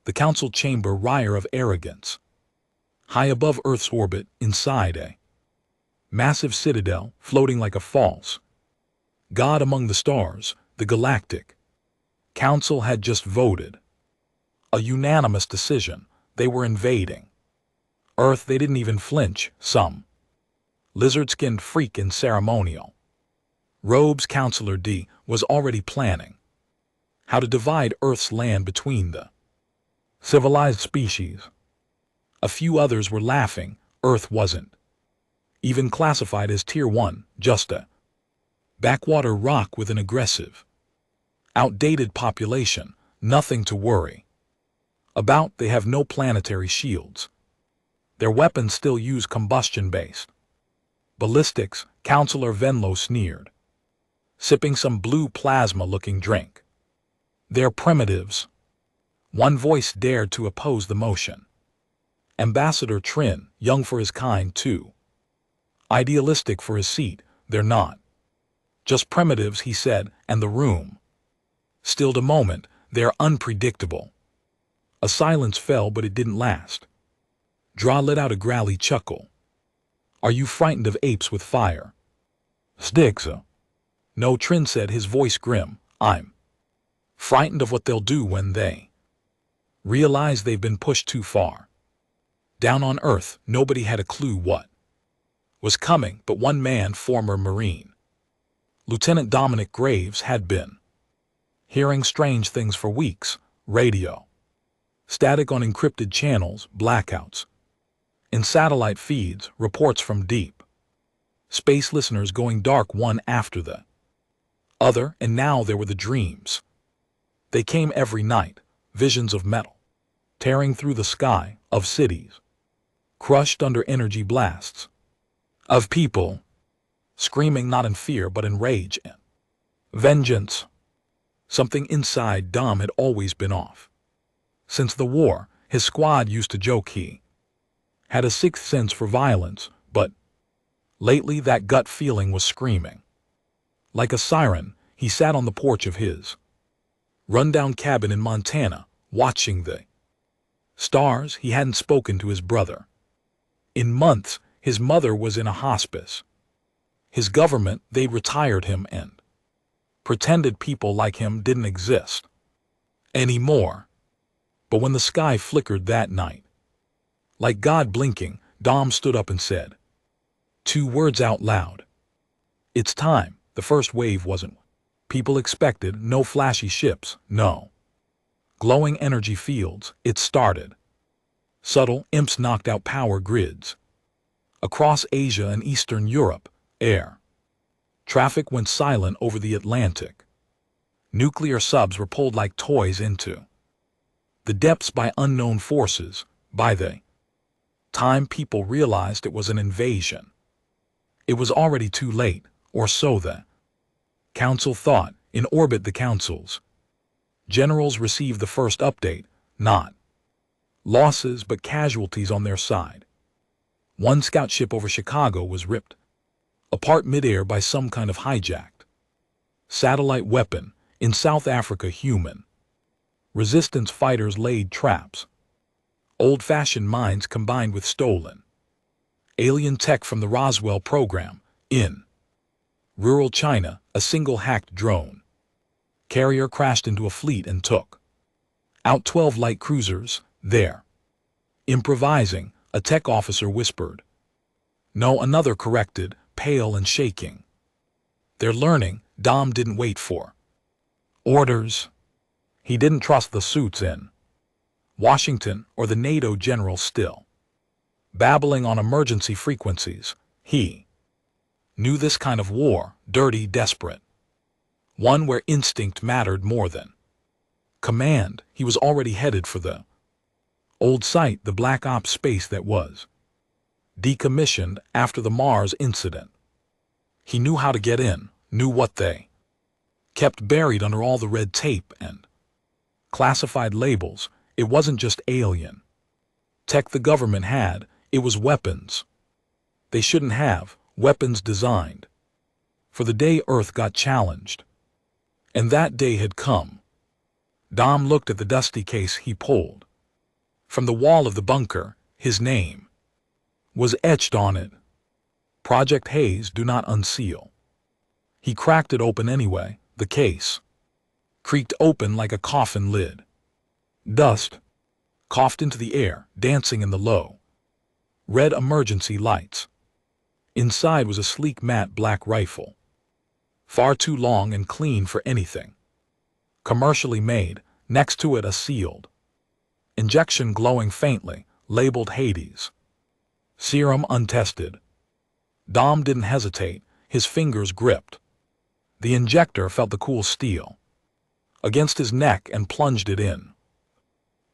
The council chamber rear of arrogance. High above Earth's orbit, inside a massive citadel floating like a false god among the stars, the galactic council had just voted. A unanimous decision. They were invading Earth. They didn't even flinch. Some lizard-skinned freak in ceremonial robes. Counselor D was already planning how to divide Earth's land between the civilized species. A few others were laughing. Earth wasn't even classified as Tier 1, just a backwater rock with an aggressive, outdated population. Nothing to worry about. They have no planetary shields. Their weapons still use combustion-based ballistics. Counselor Venlo sneered, sipping some blue plasma-looking drink. They're primitives. One voice dared to oppose the motion. Ambassador Trin, young for his kind too idealistic for his seat. They're not just primitives, he said, and the room stilled a moment. They're unpredictable. A silence fell, but it didn't last. Dra let out a growly chuckle. Are you frightened of apes with fire sticks? No, Trin said, his voice grim. I'm frightened of what they'll do when they realize they've been pushed too far. Down on Earth, nobody had a clue what was coming, but one man, former Marine Lieutenant Dominic Graves, had been hearing strange things for weeks. Radio static on encrypted channels, blackouts in satellite feeds, reports from deep space, listeners going dark one after the other. And now there were the dreams. They came every night, visions of metal tearing through the sky, of cities crushed under energy blasts, of people screaming not in fear but in rage and vengeance. Something inside Dom had always been off. Since the war, his squad used to joke he had a sixth sense for violence, but lately that gut feeling was screaming. Like a siren, he sat on the porch of his rundown cabin in Montana, watching the stars. He hadn't spoken to his brother in months. His mother was in a hospice. His government, they'd retired him and pretended people like him didn't exist anymore. But when the sky flickered that night, like God blinking, Dom stood up and said two words out loud. It's time. The first wave wasn't what people expected. No flashy ships, no glowing energy fields. It started subtle. Imps knocked out power grids. Across Asia and Eastern Europe, air traffic went silent over the Atlantic. Nuclear subs were pulled like toys into the depths by unknown forces. By the time people realized it was an invasion, it was already too late, or so the council thought. In orbit, the council's generals received the first update, not losses but casualties on their side. One scout ship over Chicago was ripped apart midair by some kind of hijacked satellite weapon. In South Africa, human resistance fighters laid traps. Old-fashioned mines combined with stolen alien tech from the Roswell program. In rural China, a single hacked drone carrier crashed into a fleet and took out 12 light cruisers. There, improvising, a tech officer whispered. No, another corrected, pale and shaking. They're learning. Dom didn't wait for orders. He didn't trust the suits in Washington or the NATO general still babbling on emergency frequencies. He knew this kind of war, dirty, desperate, one where instinct mattered more than command. He was already headed for the old site, the black ops space that was decommissioned after the Mars incident. He knew how to get in, knew what they kept buried under all the red tape and classified labels. It wasn't just alien tech the government had, it was weapons they shouldn't have, weapons designed for the day Earth got challenged. And that day had come. Dom looked at the dusty case he pulled From the wall of the bunker, his name was etched on it. Project Haze, do not unseal. He cracked it open anyway. The case creaked open like a coffin lid. Dust coughed into the air, dancing in the low red emergency lights. Inside was a sleek matte black rifle, far too long and clean for anything commercially made. Next to it a sealed injection glowing faintly, labeled Hades. Serum untested. Dom didn't hesitate. His fingers gripped the injector, felt the cool steel against his neck and plunged it in.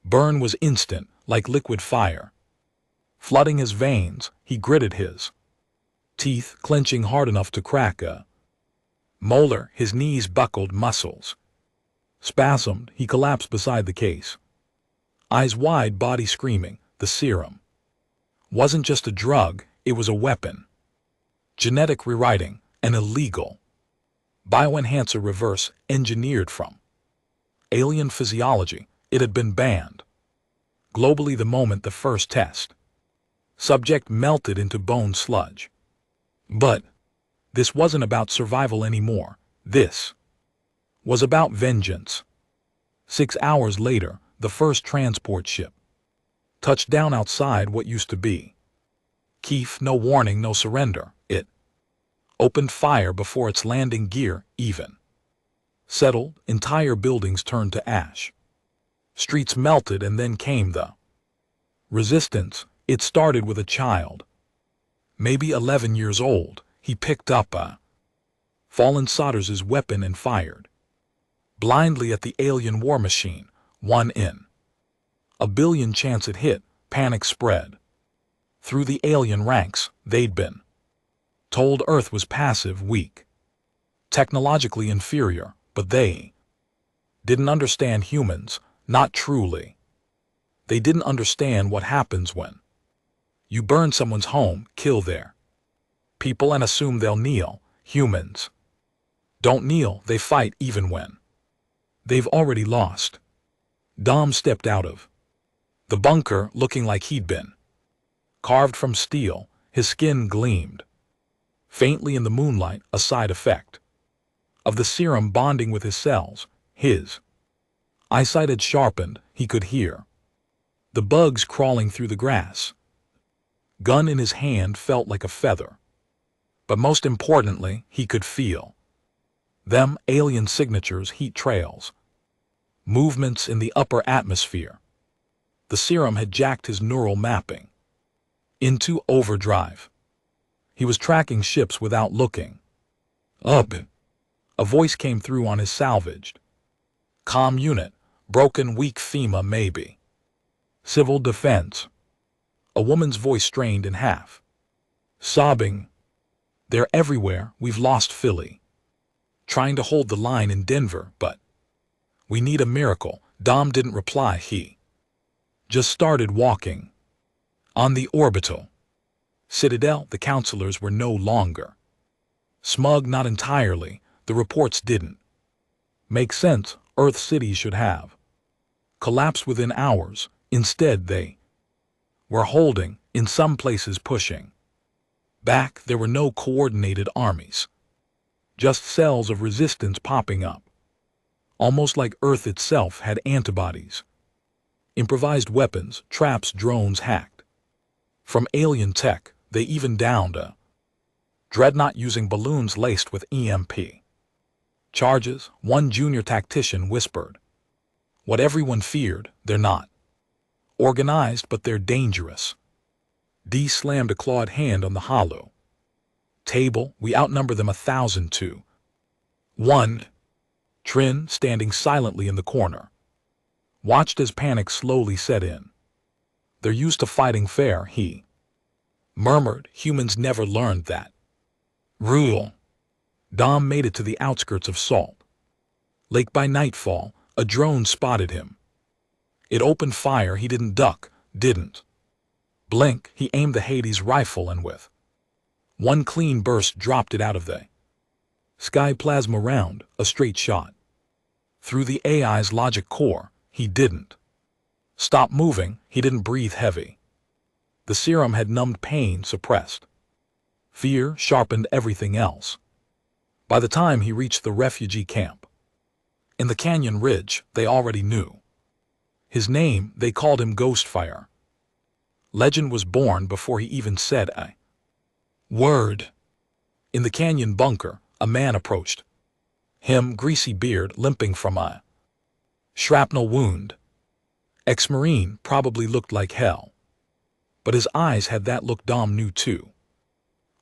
Burn was instant, like liquid fire. Flooding his veins, he gritted his teeth, clenching hard enough to crack a molar. His knees buckled, muscles spasmed. He collapsed beside the case, eyes wide, body screaming. The serum wasn't just a drug, it was a weapon. Genetic rewriting, an illegal bioenhancer reverse engineered from alien physiology. It had been banned globally the moment the first test subject melted into bone sludge. But this wasn't about survival anymore. This was about vengeance. 6 hours later, the first transport ship touched down outside what used to be Keef. No warning, no surrender. It opened fire before its landing gear even settled. Entire buildings turned to ash. Streets melted, and then came the resistance. It started with a child, maybe 11 years old. He picked up a fallen Soldier's weapon and fired blindly at the alien war machine. 1 in a billion chance it hit. Panic spread through the alien ranks. They'd been told Earth was passive, weak, technologically inferior, but they didn't understand humans, not truly. They didn't understand what happens when you burn someone's home, kill their people, and assume they'll kneel. Humans don't kneel, they fight even when they've already lost. Dom stepped out of the bunker looking like he'd been carved from steel. His skin gleamed faintly in the moonlight, a side effect of the serum bonding with his cells. His eyesight had sharpened. He could hear the bugs crawling through the grass. Gun in his hand felt like a feather. But most importantly, he could feel them, alien signatures, heat trails, movements in the upper atmosphere. The serum had jacked his neural mapping into overdrive. He was tracking ships without looking up. A voice came through on his salvaged comm unit. Broken, weak FEMA, maybe civil defense. A woman's voice strained in half sobbing. They're everywhere. We've lost Philly. Trying to hold the line in Denver, but we need a miracle. Dom didn't reply. He just started walking. On the orbital citadel, the counselors were no longer smug, not entirely. The reports didn't make sense. Earth cities should have collapsed within hours. Instead, they were holding, in some places pushing back. There were no coordinated armies, just cells of resistance popping up, almost like Earth itself had antibodies. Improvised weapons, traps, drones hacked from alien tech. They even downed a dreadnought using balloons laced with EMP charges. One junior tactician whispered what everyone feared: they're not organized, but they're dangerous. D slammed a clawed hand on the hollow table. We outnumber them 1,000 to 1. Trin, standing silently in the corner, watched as panic slowly set in. They're used to fighting fair, he murmured. Humans never learned that rule. Dom made it to the outskirts of Salt Lake by nightfall. A drone spotted him. It opened fire. He didn't duck, didn't blink. He aimed the Hades rifle and with one clean burst dropped it out of the sky plasma round, a straight shot through the AI's logic core. He didn't Stop moving, he didn't breathe heavy. The serum had numbed pain suppressed. Fear sharpened everything else. By the time he reached the refugee camp, in the canyon ridge, they already knew. His name, they called him Ghostfire. Legend was born before he even said a word. In the canyon bunker, a man approached him, greasy beard limping from a shrapnel wound. Ex-Marine, probably looked like hell. But his eyes had that look Dom knew too.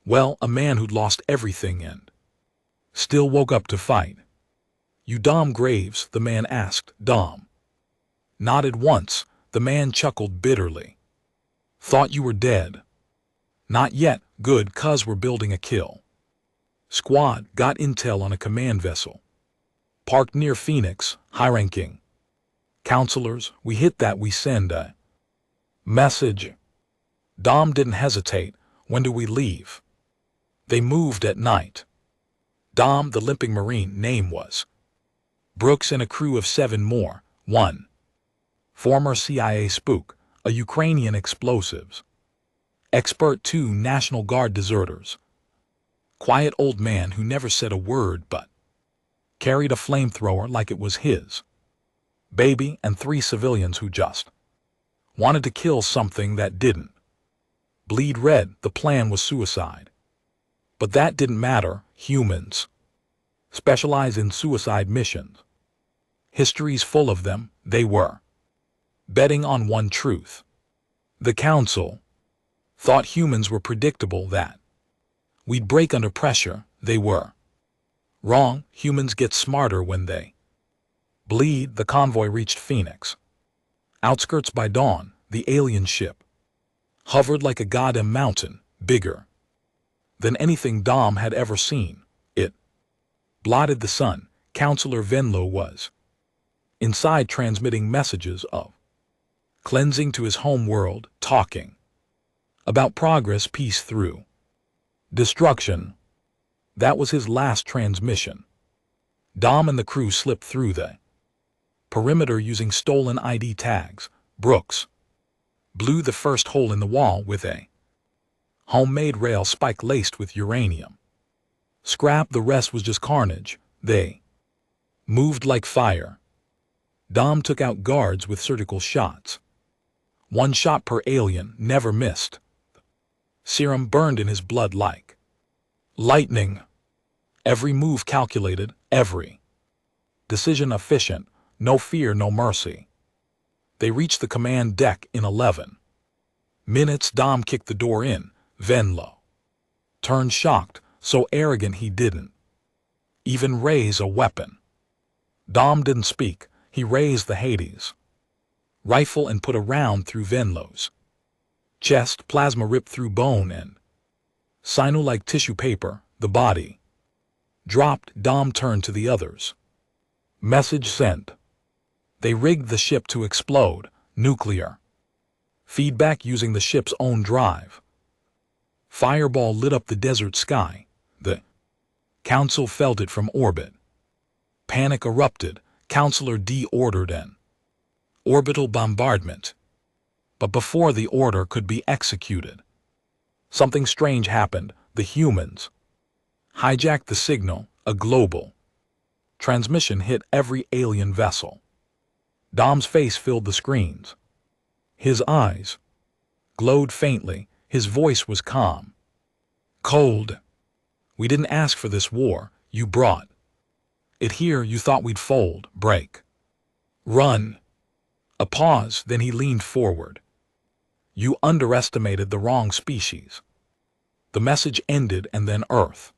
Well, a man who'd lost everything and still woke up to fight. You Dom Graves? The man asked. Dom nodded once. The man chuckled bitterly. Thought you were dead. Not yet. Good, cuz we're building a kill squad. Got intel on a command vessel parked near Phoenix. High-ranking counselors, we hit that. We send a message. Dom didn't hesitate. When do we leave? They moved at night. Dom, the limping Marine, name was Brooks, and a crew of 7 more. 1 former CIA spook, a Ukrainian explosives expert. 2 National Guard deserters. Quiet old man who never said a word but carried a flamethrower like it was his baby, and 3 civilians who just wanted to kill something that didn't bleed red. The plan was suicide. But that didn't matter. Humans specialize in suicide missions. History's full of them. They were betting on one truth. The council thought humans were predictable, that we'd break under pressure. They were wrong. Humans get smarter when they bleed. The convoy reached Phoenix outskirts by dawn. The alien ship hovered like a goddamn mountain, bigger than anything Dom had ever seen. It blotted the sun. Counselor Venlo was inside, transmitting messages of cleansing to his home world, talking about progress, peace through destruction. That was his last transmission. Dom and the crew slipped through the perimeter using stolen ID tags. Brooks blew the first hole in the wall with a homemade rail spike laced with uranium scrap. The rest was just carnage. They moved like fire. Dom took out guards with surgical shots. 1 shot per alien, never missed. Serum burned in his blood like lightning. Every move calculated, every decision efficient. No fear, no mercy. They reached the command deck in 11 minutes. Dom kicked the door in. Venlo turned shocked, so arrogant he didn't even raise a weapon. Dom didn't speak. He raised the Hades rifle and put a round through Venlo's chest. Plasma ripped through bone and sinew like tissue paper. The body dropped. Dom turned to the others. Message sent. They rigged the ship to explode. Nuclear feedback using the ship's own drive. Fireball lit up the desert sky. The council felt it from orbit. Panic erupted. Counselor D ordered an orbital bombardment. But before the order could be executed, something strange happened. The humans hijacked the signal. A global transmission hit every alien vessel. Dom's face filled the screens. His eyes glowed faintly. His voice was calm. Cold. We didn't ask for this war. You brought it here. You thought we'd fold, break, run. A pause, then he leaned forward. You underestimated the wrong species. The message ended, and then Earth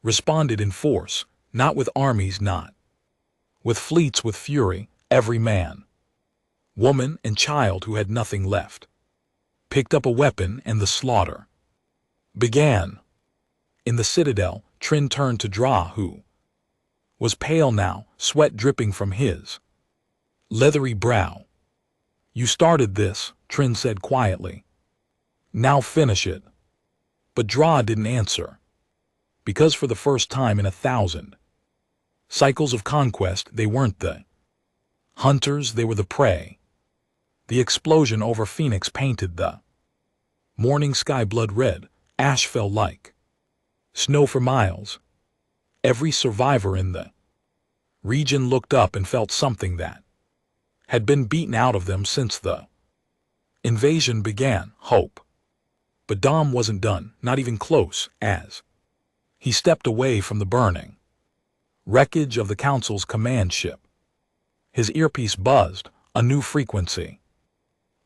responded in force, not with armies, not with fleets, with fury. Every man, woman, and child who had nothing left picked up a weapon, and the slaughter began. In the citadel, Trin turned to Dra, who was pale now, sweat dripping from his leathery brow. You started this, Trin said quietly. Now finish it. But Dra didn't answer. Because for the first time in 1,000 cycles of conquest, they weren't the hunters, they were the prey. The explosion over Phoenix painted the morning sky blood red. Ash fell like snow for miles. Every survivor in the region looked up and felt something that had been beaten out of them since the invasion began, hope. But Dom wasn't done, not even close, as he stepped away from the burning wreckage of the Council's command ship. His earpiece buzzed, a new frequency,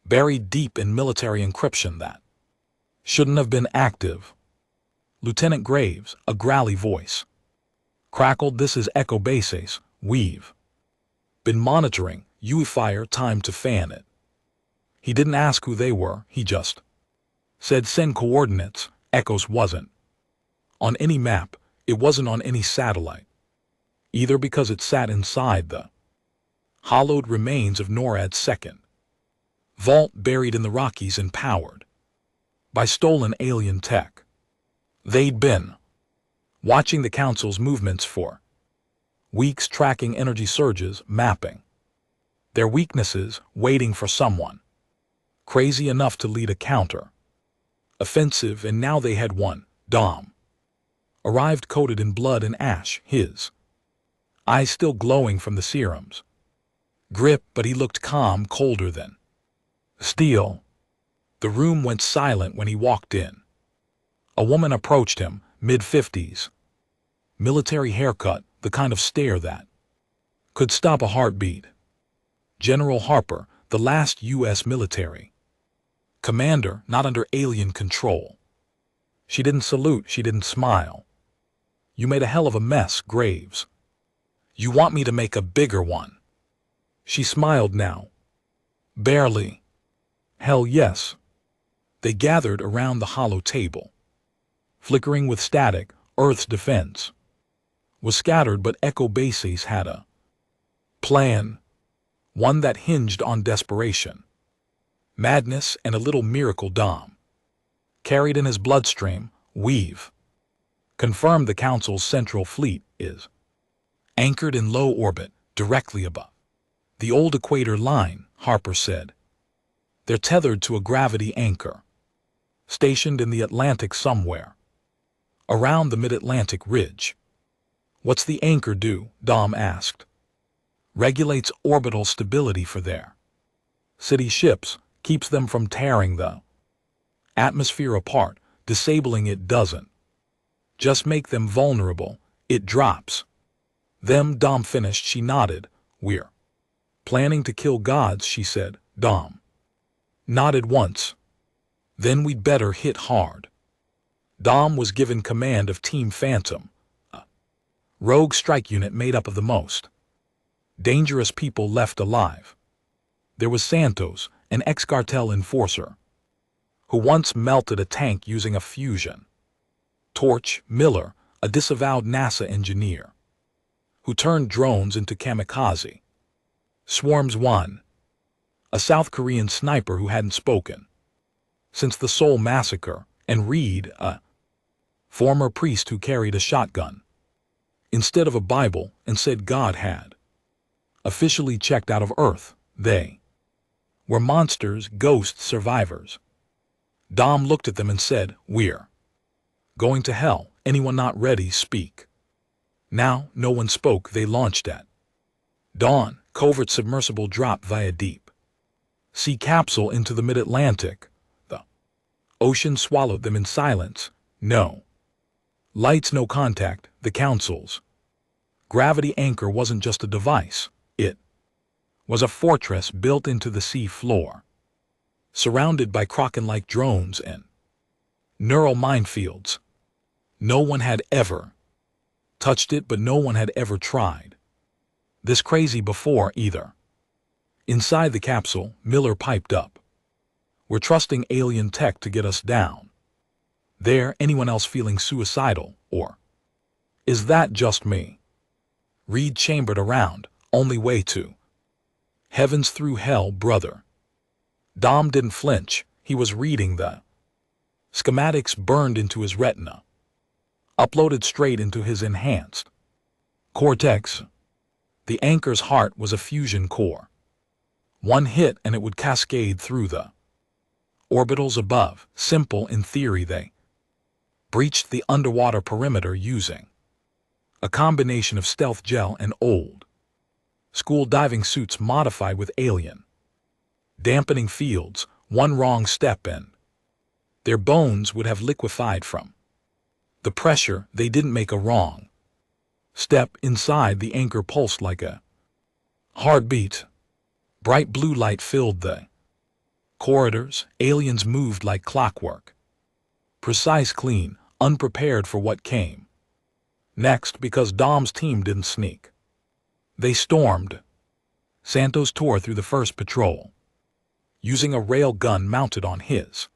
buried deep in military encryption that shouldn't have been active. Lieutenant Graves, a growly voice, crackled, "This is Echo Bases. We've been monitoring. HFY, time to fan it." He didn't ask who they were, he just said, "Send coordinates." Echoes wasn't on any map, it wasn't on any satellite, either, because it sat inside the hollowed remains of NORAD's second vault, buried in the Rockies and powered by stolen alien tech. They'd been watching the Council's movements for weeks, tracking energy surges, mapping their weaknesses, waiting for someone crazy enough to lead a counter offensive, and now they had one. Dom arrived coated in blood and ash, his eyes still glowing from the serum's grip, but he looked calm, colder than steel. The room went silent when he walked in. A woman approached him, mid-50s, military haircut, the kind of stare that could stop a heartbeat. General Harper, the last U.S. military commander, not under alien control. She didn't salute, she didn't smile. "You made a hell of a mess, Graves. You want me to make a bigger one?" She smiled now. "Barely." "Hell yes." They gathered around the hollow table. Flickering with static, Earth's defense was scattered, but Echo Bases had a plan, one that hinged on desperation, madness, and a little miracle Dom carried in his bloodstream. "We've confirmed the Council's central fleet is anchored in low orbit, directly above the old equator line," Harper said. "They're tethered to a gravity anchor, stationed in the Atlantic somewhere, around the mid-Atlantic ridge." "What's the anchor do?" Dom asked. "Regulates orbital stability for their city ships, keeps them from tearing the atmosphere apart. Disabling it doesn't just make them vulnerable, it drops them." Dom finished. She nodded. "We're planning to kill gods," she said. Dom nodded once. "Then we'd better hit hard." Dom was given command of Team Phantom, a rogue strike unit made up of the most dangerous people left alive. There was Santos, an ex-cartel enforcer, who once melted a tank using a fusion torch. Miller, a disavowed NASA engineer, who turned drones into kamikaze swarms. One, a South Korean sniper who hadn't spoken since the Seoul massacre. And Reed, a former priest who carried a shotgun instead of a Bible and said God had officially checked out of Earth. They were monsters, ghost survivors. Dom looked at them and said, "We're going to hell. Anyone not ready, speak." Now, no one spoke. They launched at dawn. Covert submersible drop via deep sea capsule into the mid-Atlantic. The ocean swallowed them in silence. No lights, no contact. The Council's gravity anchor wasn't just a device. It was a fortress built into the sea floor, surrounded by Kraken-like drones and neural minefields. No one had ever touched it, but no one had ever tried this crazy before either. Inside the capsule, Miller piped up, "We're trusting alien tech to get us down there. Anyone else feeling suicidal, or is that just me?" Reed chambered around. "Only way to heaven's through hell, brother." Dom didn't flinch. He was reading the schematics burned into his retina, uploaded straight into his enhanced cortex. The anchor's heart was a fusion core, One hit and it would cascade through the orbitals above. Simple in theory, they breached the underwater perimeter using a combination of stealth gel and old school diving suits modified with alien dampening fields. One wrong step and their bones would have liquefied from the pressure. They didn't make a wrong step. Inside, the anchor pulsed like a heartbeat. Bright blue light filled the corridors. Aliens moved like clockwork, precise, clean, unprepared for what came next. Because Dom's team didn't sneak, they stormed. Santos tore through the first patrol, using a rail gun mounted on his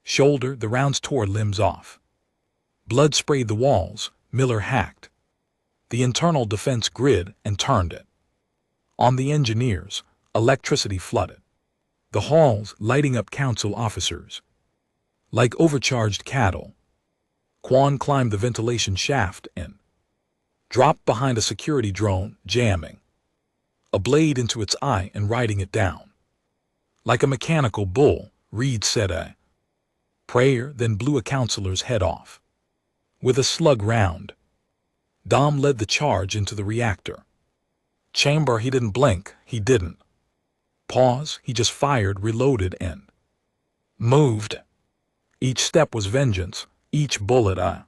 shoulder. The rounds tore limbs off. Blood sprayed the walls. Miller hacked the internal defense grid and turned it on the engineers. Electricity flooded the halls, lighting up council officers like overcharged cattle. Quan climbed the ventilation shaft and dropped behind a security drone, jamming a blade into its eye and riding it down like a mechanical bull. Reed said a prayer, then blew a counselor's head off with a slug round. Dom led the charge into the reactor chamber. He didn't blink. He didn't pause. He just fired, reloaded, and moved. Each step was vengeance. Each bullet a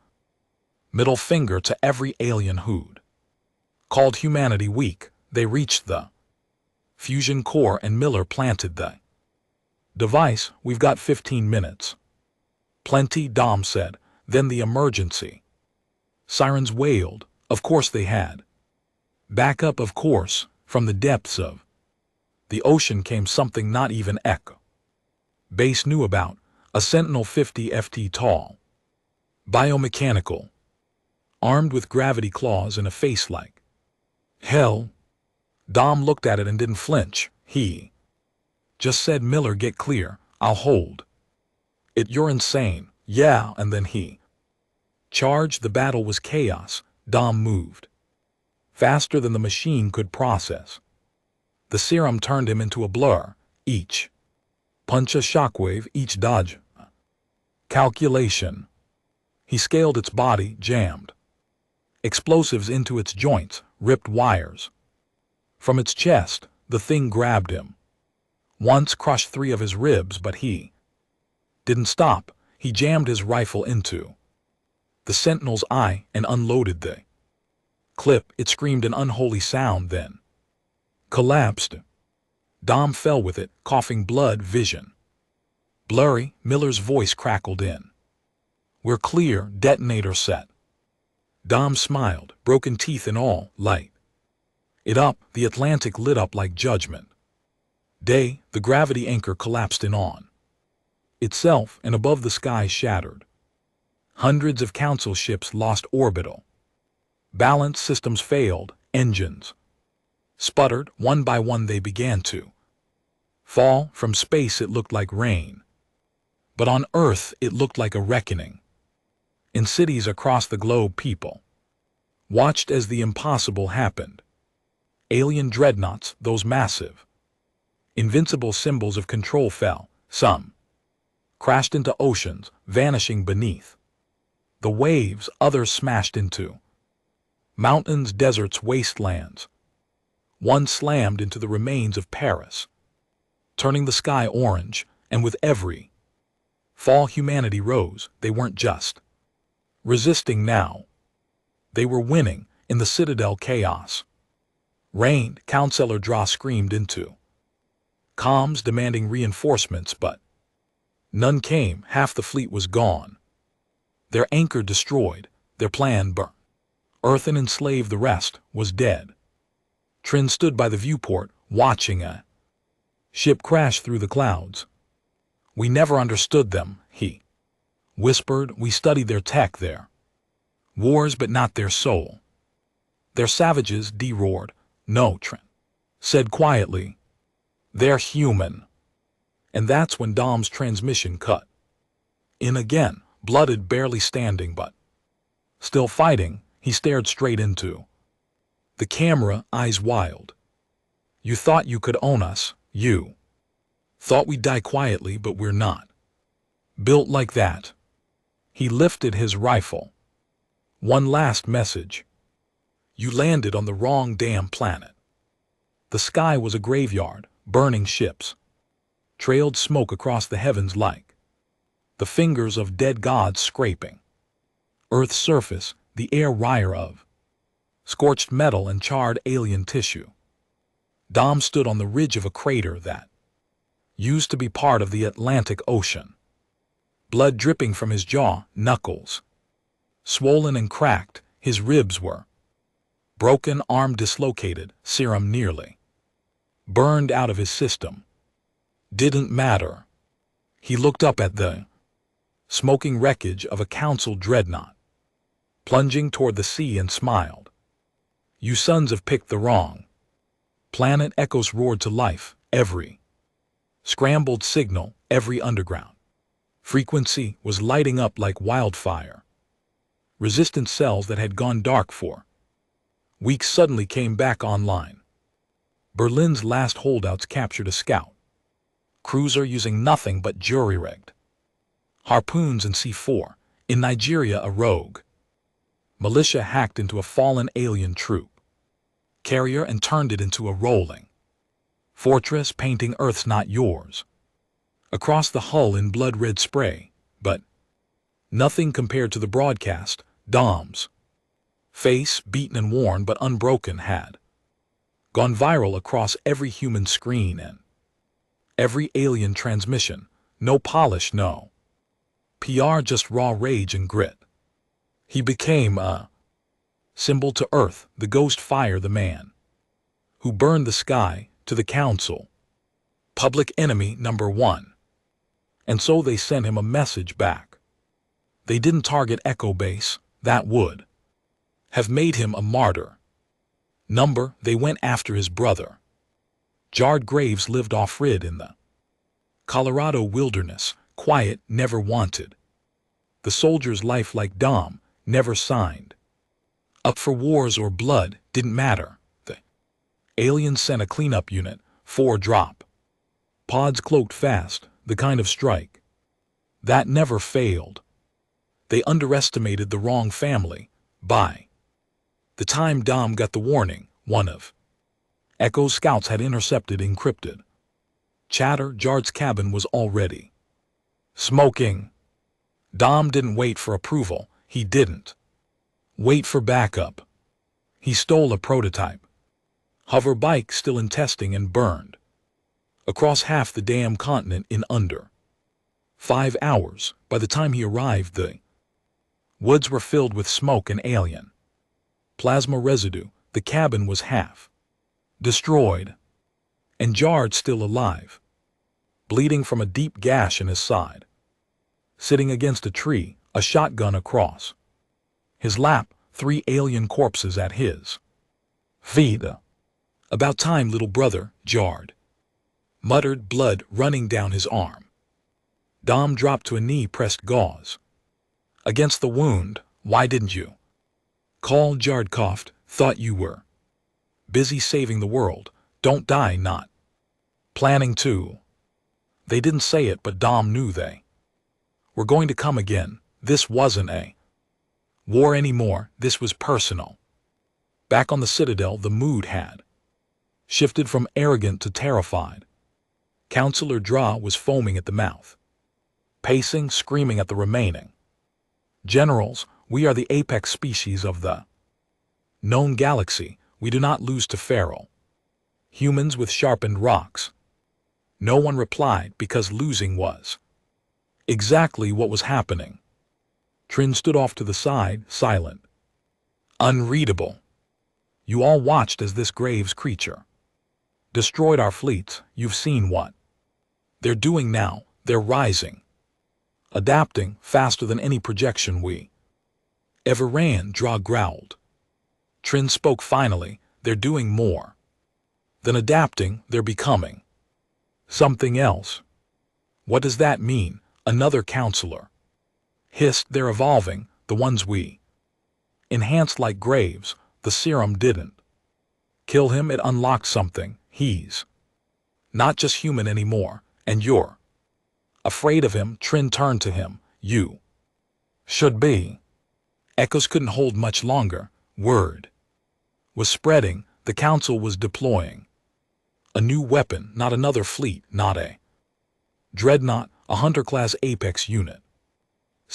middle finger to every alien who'd called humanity weak. They reached the fusion core and Miller planted the device. We've got 15 minutes. Plenty, Dom said. Then the emergency sirens wailed. Of course they had backup. Of course, from the depths of the ocean came something not even Echo Base knew about. A Sentinel 50 FT tall, biomechanical, armed with gravity claws and a face like hell. Dom looked at it and didn't flinch. He just said, Miller, get clear. I'll hold it. You're insane. Yeah, and then he charged. The battle was chaos. Dom moved faster than the machine could process. The serum turned him into a blur. Each punch a shockwave, each dodge a calculation. He scaled its body, jammed explosives into its joints, ripped wires from its chest. The thing grabbed him once, crushed 3 of his ribs, but he didn't stop. He jammed his rifle into the Sentinel's eye and unloaded the clip. It screamed an unholy sound, then collapsed. Dom fell with it, coughing blood. Vision blurry. Miller's voice crackled in. We're clear. Detonator set. Dom smiled, broken teeth and all. Light it up. The Atlantic lit up like Judgment Day. The gravity anchor collapsed in on itself, and above the sky shattered. Hundreds of council ships lost orbital balance. Systems failed. Engines sputtered. One by one they began to fall. From space it looked like rain, but on Earth it looked like a reckoning. In cities across the globe, people watched as the impossible happened. Alien dreadnoughts, those massive, invincible symbols of control, fell. Some crashed into oceans, vanishing beneath the waves. Others smashed into mountains, deserts, wastelands. One slammed into the remains of Paris, turning the sky orange, and with every fall humanity rose. They weren't just resisting now. They were winning. In the Citadel, chaos reigned. Counselor Draw screamed into comms, demanding reinforcements, but none came. Half the fleet was gone. Their anchor destroyed. Their plan burned. Earth and enslaved. The rest was dead. Trin stood by the viewport, watching a ship crash through the clouds. We never understood them, he whispered. We studied their tech, their wars, but not their soul. They're savages, Dee roared. No, Trin said quietly. They're human. And that's when Dom's transmission cut in again. Blooded, barely standing, but still fighting. He stared straight into the camera, eyes wild. You thought you could own us, You thought we'd die quietly, but we're not built like that. He lifted his rifle. One last message. You landed on the wrong damn planet. The sky was a graveyard, burning ships. Trailed smoke across the heavens like the fingers of dead gods scraping. Earth's surface, the air wire of scorched metal and charred alien tissue. Dom stood on the ridge of a crater that used to be part of the Atlantic Ocean. Blood dripping from his jaw, knuckles swollen and cracked, his ribs were broken, arm dislocated, serum nearly burned out of his system. Didn't matter. He looked up at the smoking wreckage of a council dreadnought, plunging toward the sea, and smiled. You sons have picked the wrong planet. Echoes roared to life, every scrambled signal, every underground frequency was lighting up like wildfire. Resistance cells that had gone dark for weeks suddenly came back online. Berlin's last holdouts captured a scout cruiser using nothing but jury-rigged harpoons and C4. In Nigeria, a rogue militia hacked into a fallen alien troop carrier and turned it into a rolling fortress, painting Earth's not yours across the hull in blood-red spray, but nothing compared to the broadcast. Dom's face, beaten and worn but unbroken, had gone viral across every human screen and every alien transmission. No polish, no PR, just raw rage and grit. He became a symbol to Earth, the ghost fire, the man who burned the sky, to the council public enemy #1. And so they sent him a message back. They didn't target Echo Base. That would have made him a martyr. They went after his brother. Jarred Graves lived off-grid in the Colorado wilderness, quiet, never wanted. The soldier's life, like Dom, never signed up for wars or blood, didn't matter. The aliens sent a cleanup unit, 4 drop pods cloaked fast, the kind of strike that never failed. They underestimated the wrong family. By the time Dom got the warning, one of Echo's scouts had intercepted encrypted chatter. Jarred's cabin was already smoking. Dom didn't wait for approval. He didn't wait for backup. He stole a prototype hover bike still in testing and burned across half the damn continent in under 5 hours. By the time he arrived, the woods were filled with smoke and alien plasma residue. The cabin was half destroyed, and Jarred still alive, bleeding from a deep gash in his side, sitting against a tree, a shotgun across his lap, 3 alien corpses at his feet. About time, little brother, Jarred muttered, blood running down his arm. Dom dropped to a knee, pressed gauze against the wound. Why didn't you call? Jarred coughed. Thought you were busy saving the world. Don't die, not planning to. They didn't say it, but Dom knew they were going to come again. This wasn't a war anymore. This was personal. Back on the Citadel, the mood had shifted from arrogant to terrified. Counselor Dra was foaming at the mouth, pacing, screaming at the remaining generals. We are the apex species of the known galaxy. We do not lose to feral humans with sharpened rocks. No one replied, because losing was exactly what was happening. Trin stood off to the side, silent, unreadable. You all watched as this Graves creature destroyed our fleets. You've seen what they're doing now. They're rising, adapting faster than any projection we ever ran. Dra growled. Trin spoke finally. They're doing more than adapting. They're becoming something else. What does that mean? Another counselor hissed. They're evolving. The ones we enhanced like Graves. The serum didn't kill him. It unlocked something. He's Not just human anymore, and you're afraid of him. Trin turned to him. You should be. Echoes couldn't hold much longer. Word was spreading. The council was deploying a new weapon, not another fleet, not a dreadnought, a hunter-class apex unit.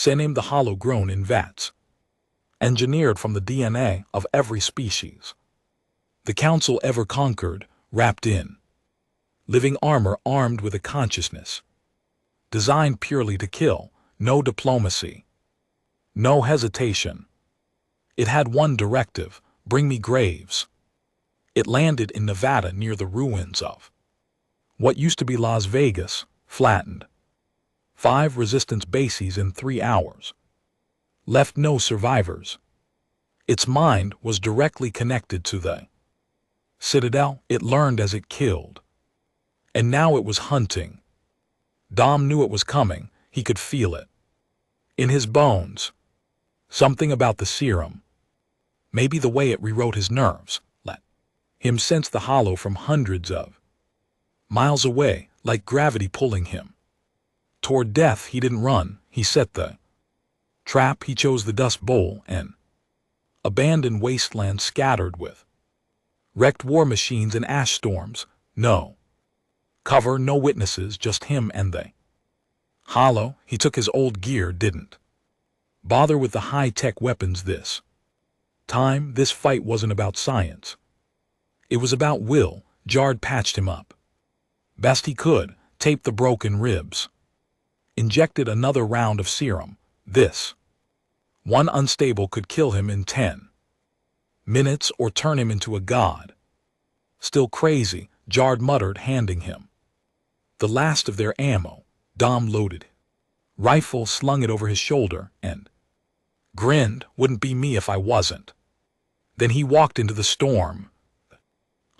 Named the Hollow, grown in vats, engineered from the DNA of every species the council ever conquered, wrapped in living armor, armed with a consciousness designed purely to kill. No diplomacy, no hesitation. It had one directive: bring me graves. It landed in Nevada near the ruins of what used to be Las Vegas, flattened 5 resistance bases in 3 hours. Left no survivors. Its mind was directly connected to the Citadel. It learned as it killed. And now it was hunting. Dom knew it was coming. He could feel it in his bones. Something about the serum, maybe the way it rewrote his nerves, let him sense the Hollow from hundreds of miles away, like gravity pulling him toward death. He didn't run. He set the trap. He chose the Dust Bowl, an abandoned wasteland scattered with wrecked war machines and ash storms. No cover, no witnesses, just him and the Hollow. He took his old gear, didn't bother with the high-tech weapons this time. This fight wasn't about science. It was about will. Jard patched him up best he could, taped the broken ribs, injected another round of serum. This one unstable could kill him in 10 minutes or turn him into a god. Still crazy, Jard muttered, handing him the last of their ammo. Dom loaded rifle, slung it over his shoulder, and grinned. Wouldn't be me if I wasn't. Then he walked into the storm.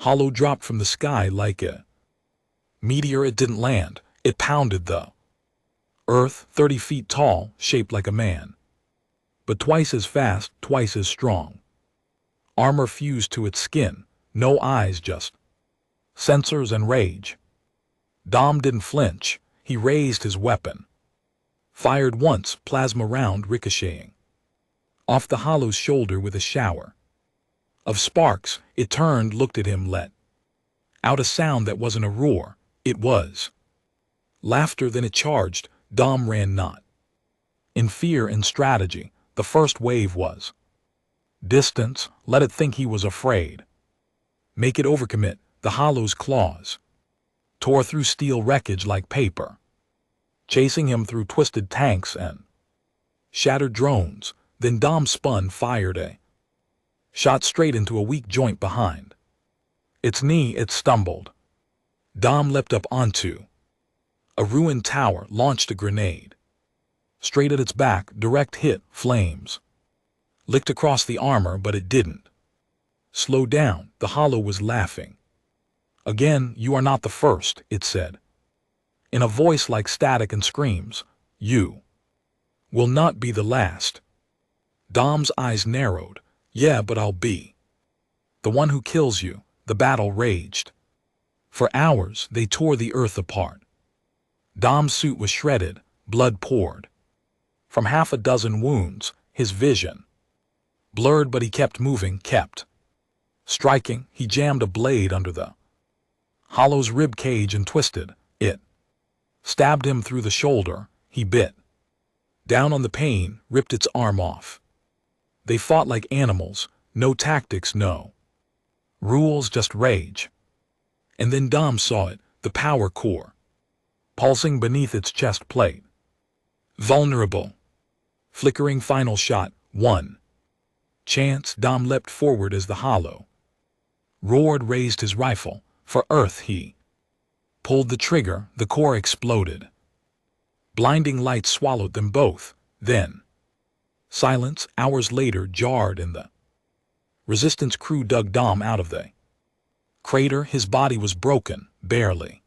Hollow dropped from the sky like a meteor. It didn't land. It pounded the earth, 30 feet tall, shaped like a man, but twice as fast, twice as strong. Armor fused to its skin. No eyes, just sensors and rage. Dom didn't flinch. He raised his weapon, fired once, plasma round ricocheting off the Hollow's shoulder with a shower of sparks. It turned, looked at him, let out a sound that wasn't a roar. It was laughter. Then it charged. Dom ran, not in fear, in strategy. The first wave was distance. Let it think he was afraid. Make it overcommit. The Hollow's claws tore through steel wreckage like paper, chasing him through twisted tanks and shattered drones. Then Dom spun, fired a shot straight into a weak joint behind its knee. It stumbled. Dom leapt up onto a ruined tower, launched a grenade straight at its back. Direct hit. Flames licked across the armor, but it didn't slow down. The Hollow was laughing. Again. You are not the first, it said, in a voice like static and screams. You will not be the last. Dom's eyes narrowed. Yeah, but I'll be the one who kills you. The battle raged. For hours, they tore the earth apart. Dom's suit was shredded. Blood poured from half a dozen wounds. His vision blurred, but he kept moving, kept striking. He jammed a blade under the Hollow's rib cage and twisted. It stabbed him through the shoulder. He bit down on the pain, ripped its arm off. They fought like animals. No tactics, no rules, just rage. And then Dom saw it, the power core pulsing beneath its chest plate. Vulnerable. Flickering final shot. One chance. Dom leapt forward as the Hollow roared, raised his rifle. For Earth. He pulled the trigger. The core exploded. Blinding light swallowed them both. Then silence. Hours later, Jard and the resistance crew dug Dom out of the crater. His body was broken, barely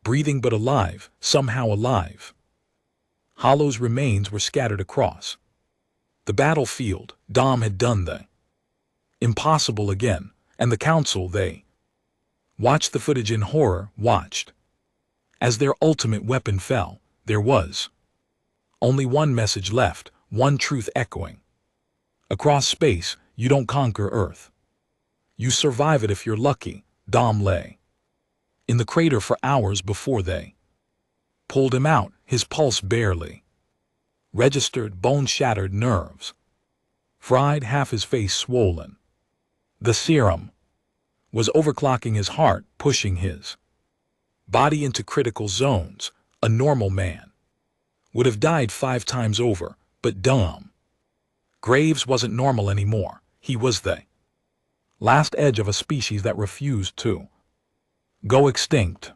breathing, but alive, somehow alive. Hollow's remains were scattered across the battlefield. Dom had done the impossible again, and the council, they Watched the footage in horror, watched. As their ultimate weapon fell, there was only one message left, one truth echoing. Across space, you don't conquer Earth. You survive it if you're lucky. Dom lay in the crater for hours before they pulled him out, his pulse barely registered, bone-shattered nerves fried, half his face swollen. The serum was overclocking his heart, pushing his body into critical zones. A normal man would have died 5 times over, but Dom Graves wasn't normal anymore. He was the last edge of a species that refused to go extinct.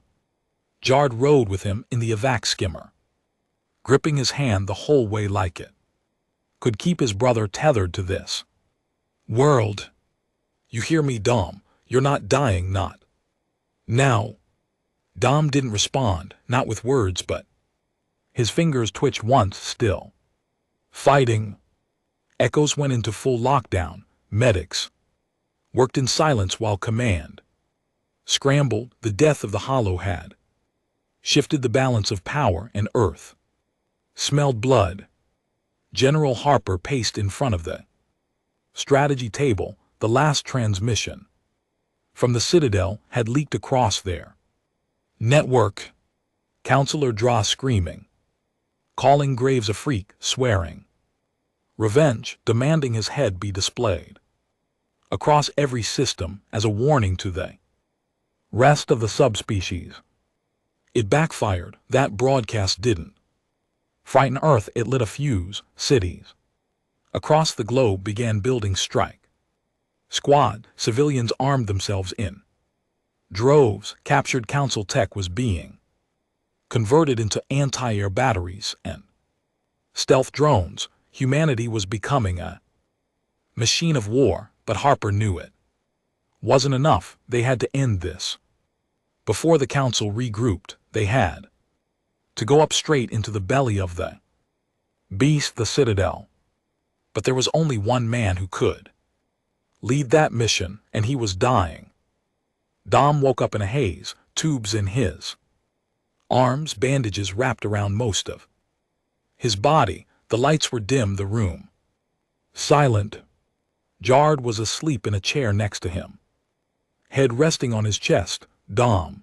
Jard rode with him in the evac skimmer, gripping his hand the whole way like it could keep his brother tethered to this world. You hear me, Dom? You're not dying, not now. Dom didn't respond, not with words, but his fingers twitched once, still fighting. Echoes went into full lockdown. Medics worked in silence while command scrambled. The death of the Hollow had shifted the balance of power, and Earth smelled blood. General Harper paced in front of the strategy table. The last transmission from the Citadel had leaked across their network. Counselor Draw screaming, calling Graves a freak, swearing revenge, demanding his head be displayed across every system as a warning to the rest of the subspecies. It backfired. That broadcast didn't frighten Earth, it lit a fuse. Cities across the globe began building strike squad. Civilians armed themselves in droves. Captured Council tech was being converted into anti-air batteries and stealth drones. Humanity was becoming a machine of war, but Harper knew it wasn't enough. They had to end this. Before the Council regrouped, they had to go up straight into the belly of the beast, the Citadel. But there was only one man who could lead that mission, and he was dying. Dom woke up in a haze, tubes in his arms, bandages wrapped around most of his body. The lights were dim, the room silent. Jard was asleep in a chair next to him, head resting on his chest. Dom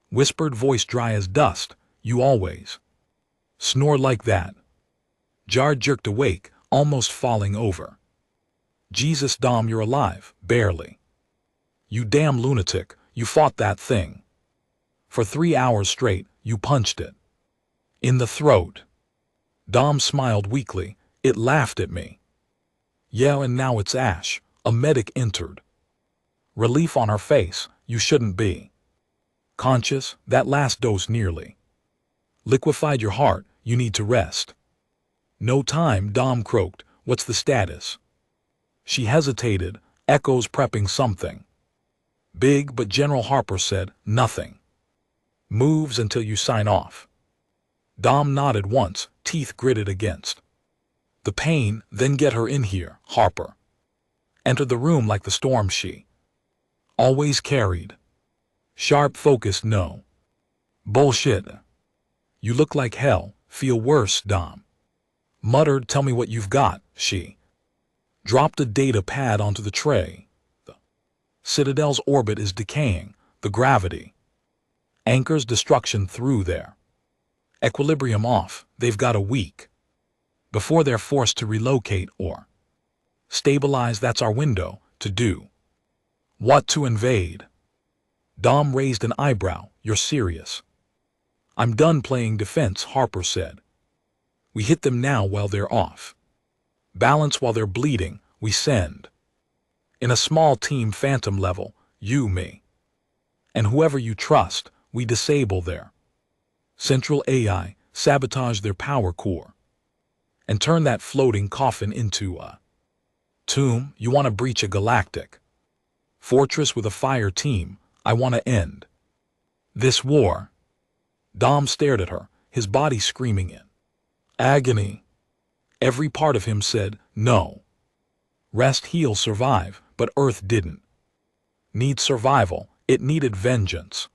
whispered, voice dry as dust, "You always snore like that." Jard jerked awake, almost falling over. "Jesus, Dom, you're alive." "Barely." "You damn lunatic, you fought that thing for 3 hours straight. You punched it in the throat." Dom smiled weakly. "It laughed at me." "Yeah, and now it's ash." A medic entered, relief on her face. "You shouldn't be conscious. That last dose nearly liquefied your heart. You need to rest." "No time," Dom croaked. "What's the status?" She hesitated, Echoes prepping something big, but General Harper said, "Nothing moves until you sign off." Dom nodded once, teeth gritted against the pain. "Then get her in here." Harper entered the room like the storm she always carried. Sharp, focused, no bullshit. "You look like hell. Feel worse," Dom muttered. "Tell me what you've got." She dropped a data pad onto the tray. "The Citadel's orbit is decaying. The gravity anchors destruction through there. Equilibrium off. They've got a week before they're forced to relocate or stabilize. That's our window to do what? To invade." Dom raised an eyebrow. "You're serious?" "I'm done playing defense," Harper said. "We hit them now while they're off balance, while they're bleeding. We send in a small team, phantom level, you, me, and whoever you trust. We disable their central AI, sabotage their power core, and turn that floating coffin into a tomb. You want to breach a galactic fortress with a fire team. I want to end this war." Dom stared at her, his body screaming in agony. Every part of him said, "No. Rest, heal, survive." But Earth didn't need survival. It needed vengeance.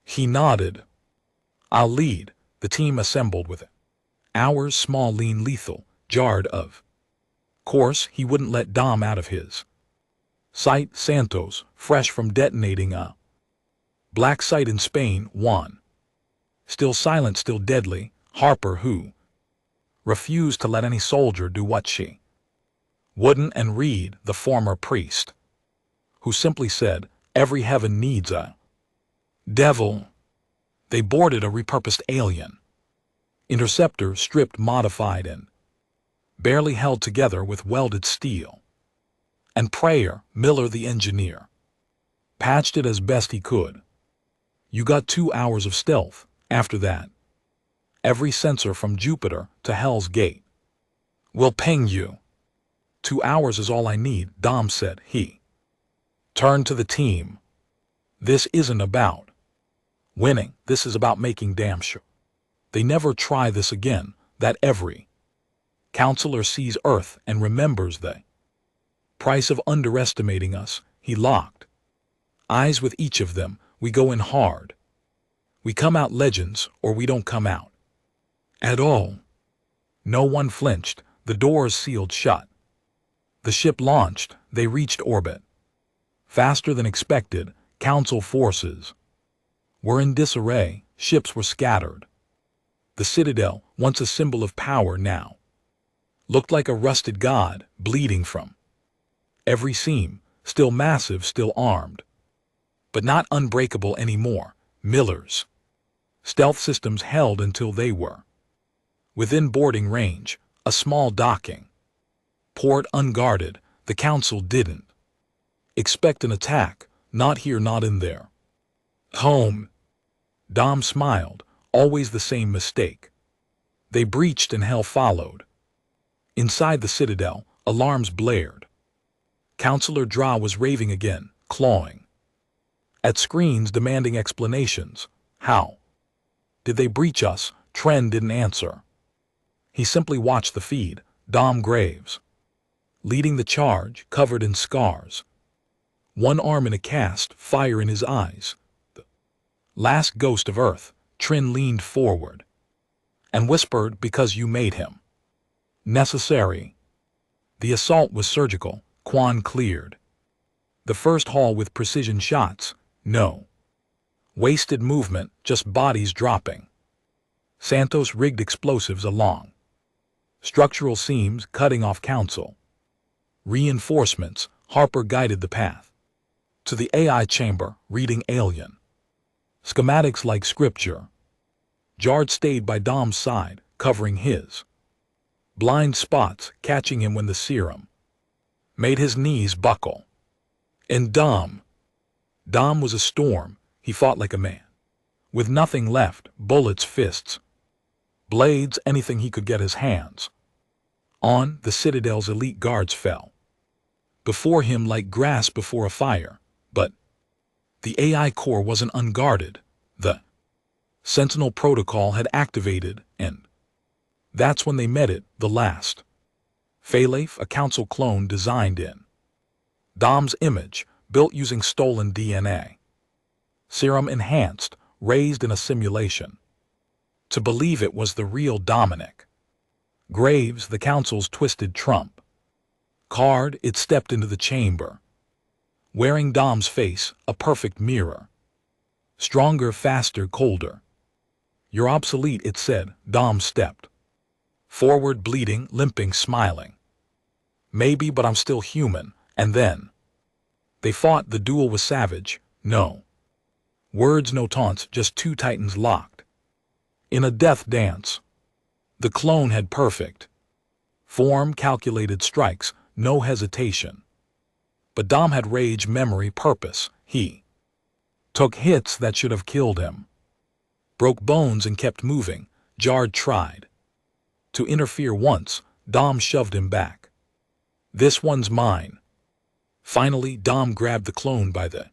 He nodded. I'll lead. The team assembled with it. Hours small, lean, lethal, jarred of course he wouldn't let Dom out of his sight. Santos, fresh from detonating a black site in Spain, won. Still silent, still deadly, Harper, who refused to let any soldier do what she wouldn't, and Reed, the former priest, who simply said, every heaven needs a devil. They boarded a repurposed alien interceptor, stripped, modified, and barely held together with welded steel. And Prayer, Miller the engineer, patched it as best he could. You got 2 hours of stealth. After that, every sensor from Jupiter to Hell's Gate will ping you. 2 hours is all I need, Dom said. He turned to the team. This isn't about winning. This is about making damn sure they never try this again, that every counselor sees Earth and remembers the price of underestimating us. He locked eyes with each of them. We go in hard. We come out legends, or we don't come out at all. No one flinched. The doors sealed shut. The ship launched. They reached orbit faster than expected. Council forces were in disarray. Ships were scattered. The Citadel, once a symbol of power, now looked like a rusted god, bleeding from every seam. Still massive, still armed, but not unbreakable anymore. Miller's stealth systems held until they were within boarding range. A small docking port, unguarded. The Council didn't expect an attack. Not here, not in their home. Dom smiled. Always the same mistake. They breached and hell followed. Inside the Citadel, alarms blared. Counselor Dra was raving again, clawing at screens, demanding explanations. How did they breach us? Tren didn't answer. He simply watched the feed. Dom Graves leading the charge, covered in scars, one arm in a cast, fire in his eyes. The last ghost of Earth. Trin leaned forward and whispered, because you made him necessary. The assault was surgical. Quan cleared the first hall with precision shots. No wasted movement, just bodies dropping. Santos rigged explosives along structural seams, cutting off Council reinforcements. Harper guided the path to the AI chamber, reading alien schematics like scripture. Jard stayed by Dom's side, covering his blind spots, catching him when the serum made his knees buckle. And Dom was a storm. He fought like a man, with nothing left, bullets, fists, blades, anything he could get his hands on. The Citadel's elite guards fell before him like grass before a fire. But the AI core wasn't unguarded. The Sentinel protocol had activated, and that's when they met it, the last Phalaf, a Council clone designed in Dom's image, built using stolen DNA. Serum enhanced, raised in a simulation. To believe it was the real Dominic Graves, the Council's twisted trump card. It stepped into the chamber, wearing Dom's face, a perfect mirror. Stronger, faster, colder. You're obsolete, it said. Dom stepped forward, bleeding, limping, smiling. Maybe, but I'm still human. And then they fought. The duel was savage. No words, no taunts, just two titans locked in a death dance. The clone had perfect form, calculated strikes, no hesitation. But Dom had rage, memory, purpose. He took hits that should have killed him, broke bones, and kept moving. Jard tried to interfere once. Dom shoved him back. This one's mine. Finally, Dom grabbed the clone by the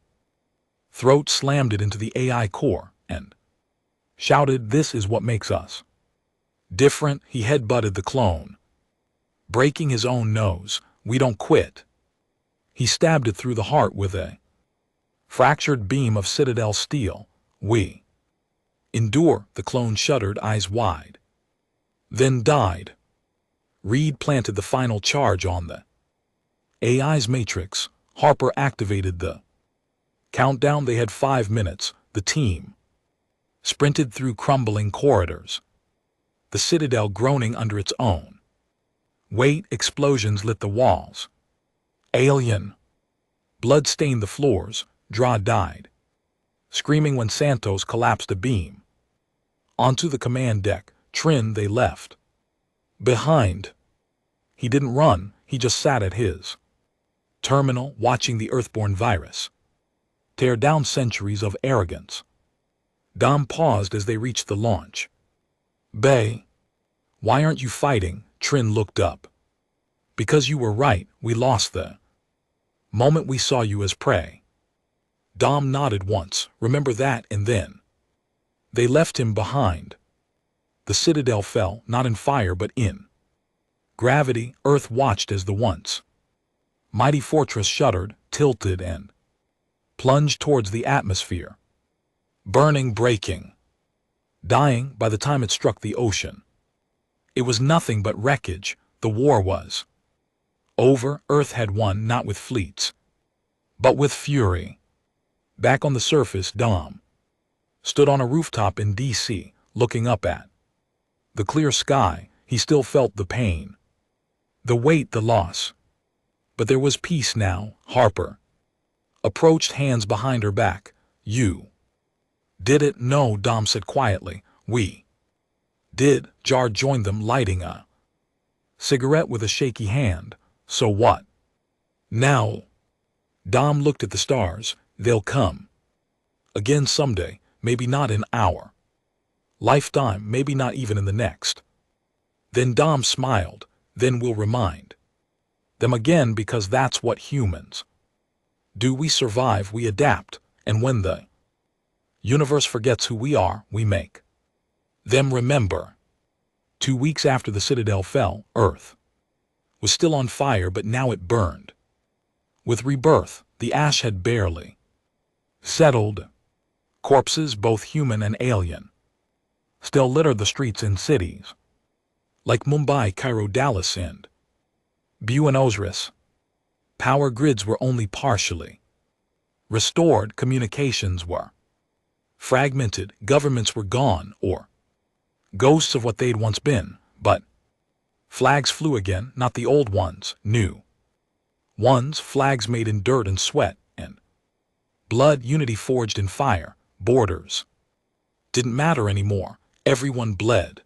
throat, slammed it into the AI core, and shouted, "This is what makes us different." He headbutted the clone, breaking his own nose. "We don't quit." He stabbed it through the heart with a Fractured beam of Citadel steel, we endure, the clone shuddered, eyes wide. Then died. Reed planted the final charge on the AI's matrix. Harper activated the countdown. They had 5 minutes. The team sprinted through crumbling corridors, the Citadel groaning under its own weight. Explosions lit the walls. Alien blood stained the floors. Dra died, screaming when Santos collapsed a beam. Onto the command deck, Trin they left behind. He didn't run, he just sat at his terminal watching the Earthborn virus tear down centuries of arrogance. Dom paused as they reached the launch bay. Why aren't you fighting? Trin looked up. Because you were right, we lost the moment we saw you as prey. Dom nodded once, remember that, and then they left him behind. The Citadel fell, not in fire but in gravity. Earth watched as the once mighty fortress shuddered, tilted, and plunged towards the atmosphere. Burning, breaking, dying. By the time it struck the ocean, it was nothing but wreckage. The war was over. Earth had won, not with fleets, but with fury. Back on the surface, Dom stood on a rooftop in D.C., looking up at the clear sky. He still felt the pain, the weight, the loss. But there was peace now. Harper approached, hands behind her back. You did it? No, Dom said quietly. We did. Jar joined them, lighting a cigarette with a shaky hand. So what now? Dom looked at the stars. They'll come again someday, maybe not in our lifetime, maybe not even in the next. Then Dom smiled. Then we'll remind them again, because that's what humans do. We survive, we adapt, and when the universe forgets who we are, we make them remember. 2 weeks after the Citadel fell, Earth was still on fire, but now it burned with rebirth. The ash had barely settled. Corpses, both human and alien, still littered the streets in cities like Mumbai, Cairo, Dallas, and Buenos Aires. Power grids were only partially restored. Communications were fragmented. Governments were gone, or ghosts of what they'd once been. But flags flew again, not the old ones, new ones. Flags made in dirt and sweat and blood. Unity forged in fire. Borders didn't matter anymore. Everyone bled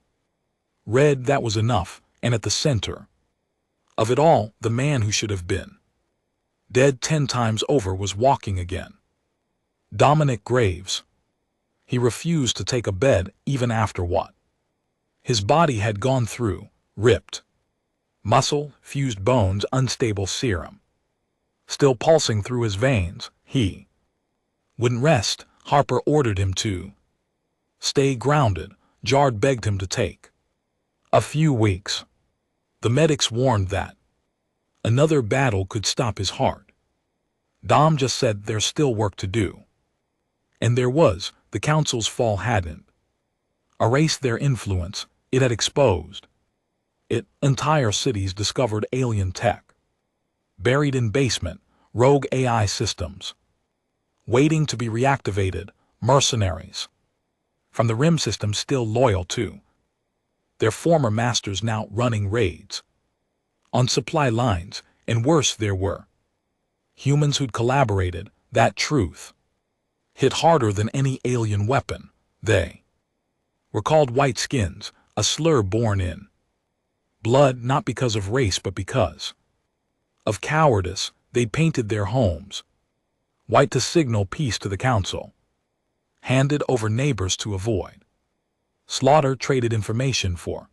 red. That was enough. And at the center of it all, the man who should have been dead 10 times over was walking again. Dominic Graves. He refused to take a bed even after what his body had gone through. Ripped muscle, fused bones, unstable serum still pulsing through his veins. He wouldn't rest. Harper ordered him to stay grounded. Jard begged him to take a few weeks. The medics warned that another battle could stop his heart. Dom just said there's still work to do. And there was. The council's fall hadn't erased their influence. It had exposed it. Entire cities discovered alien tech buried in basement, rogue AI systems waiting to be reactivated, mercenaries from the Rim system still loyal to their former masters, now running raids on supply lines. And worse, there were humans who'd collaborated. That truth hit harder than any alien weapon. They were called white skins, a slur born in blood, not because of race but because of cowardice. They'd painted their homes white to signal peace to the council, handed over neighbors to avoid slaughter, traded information for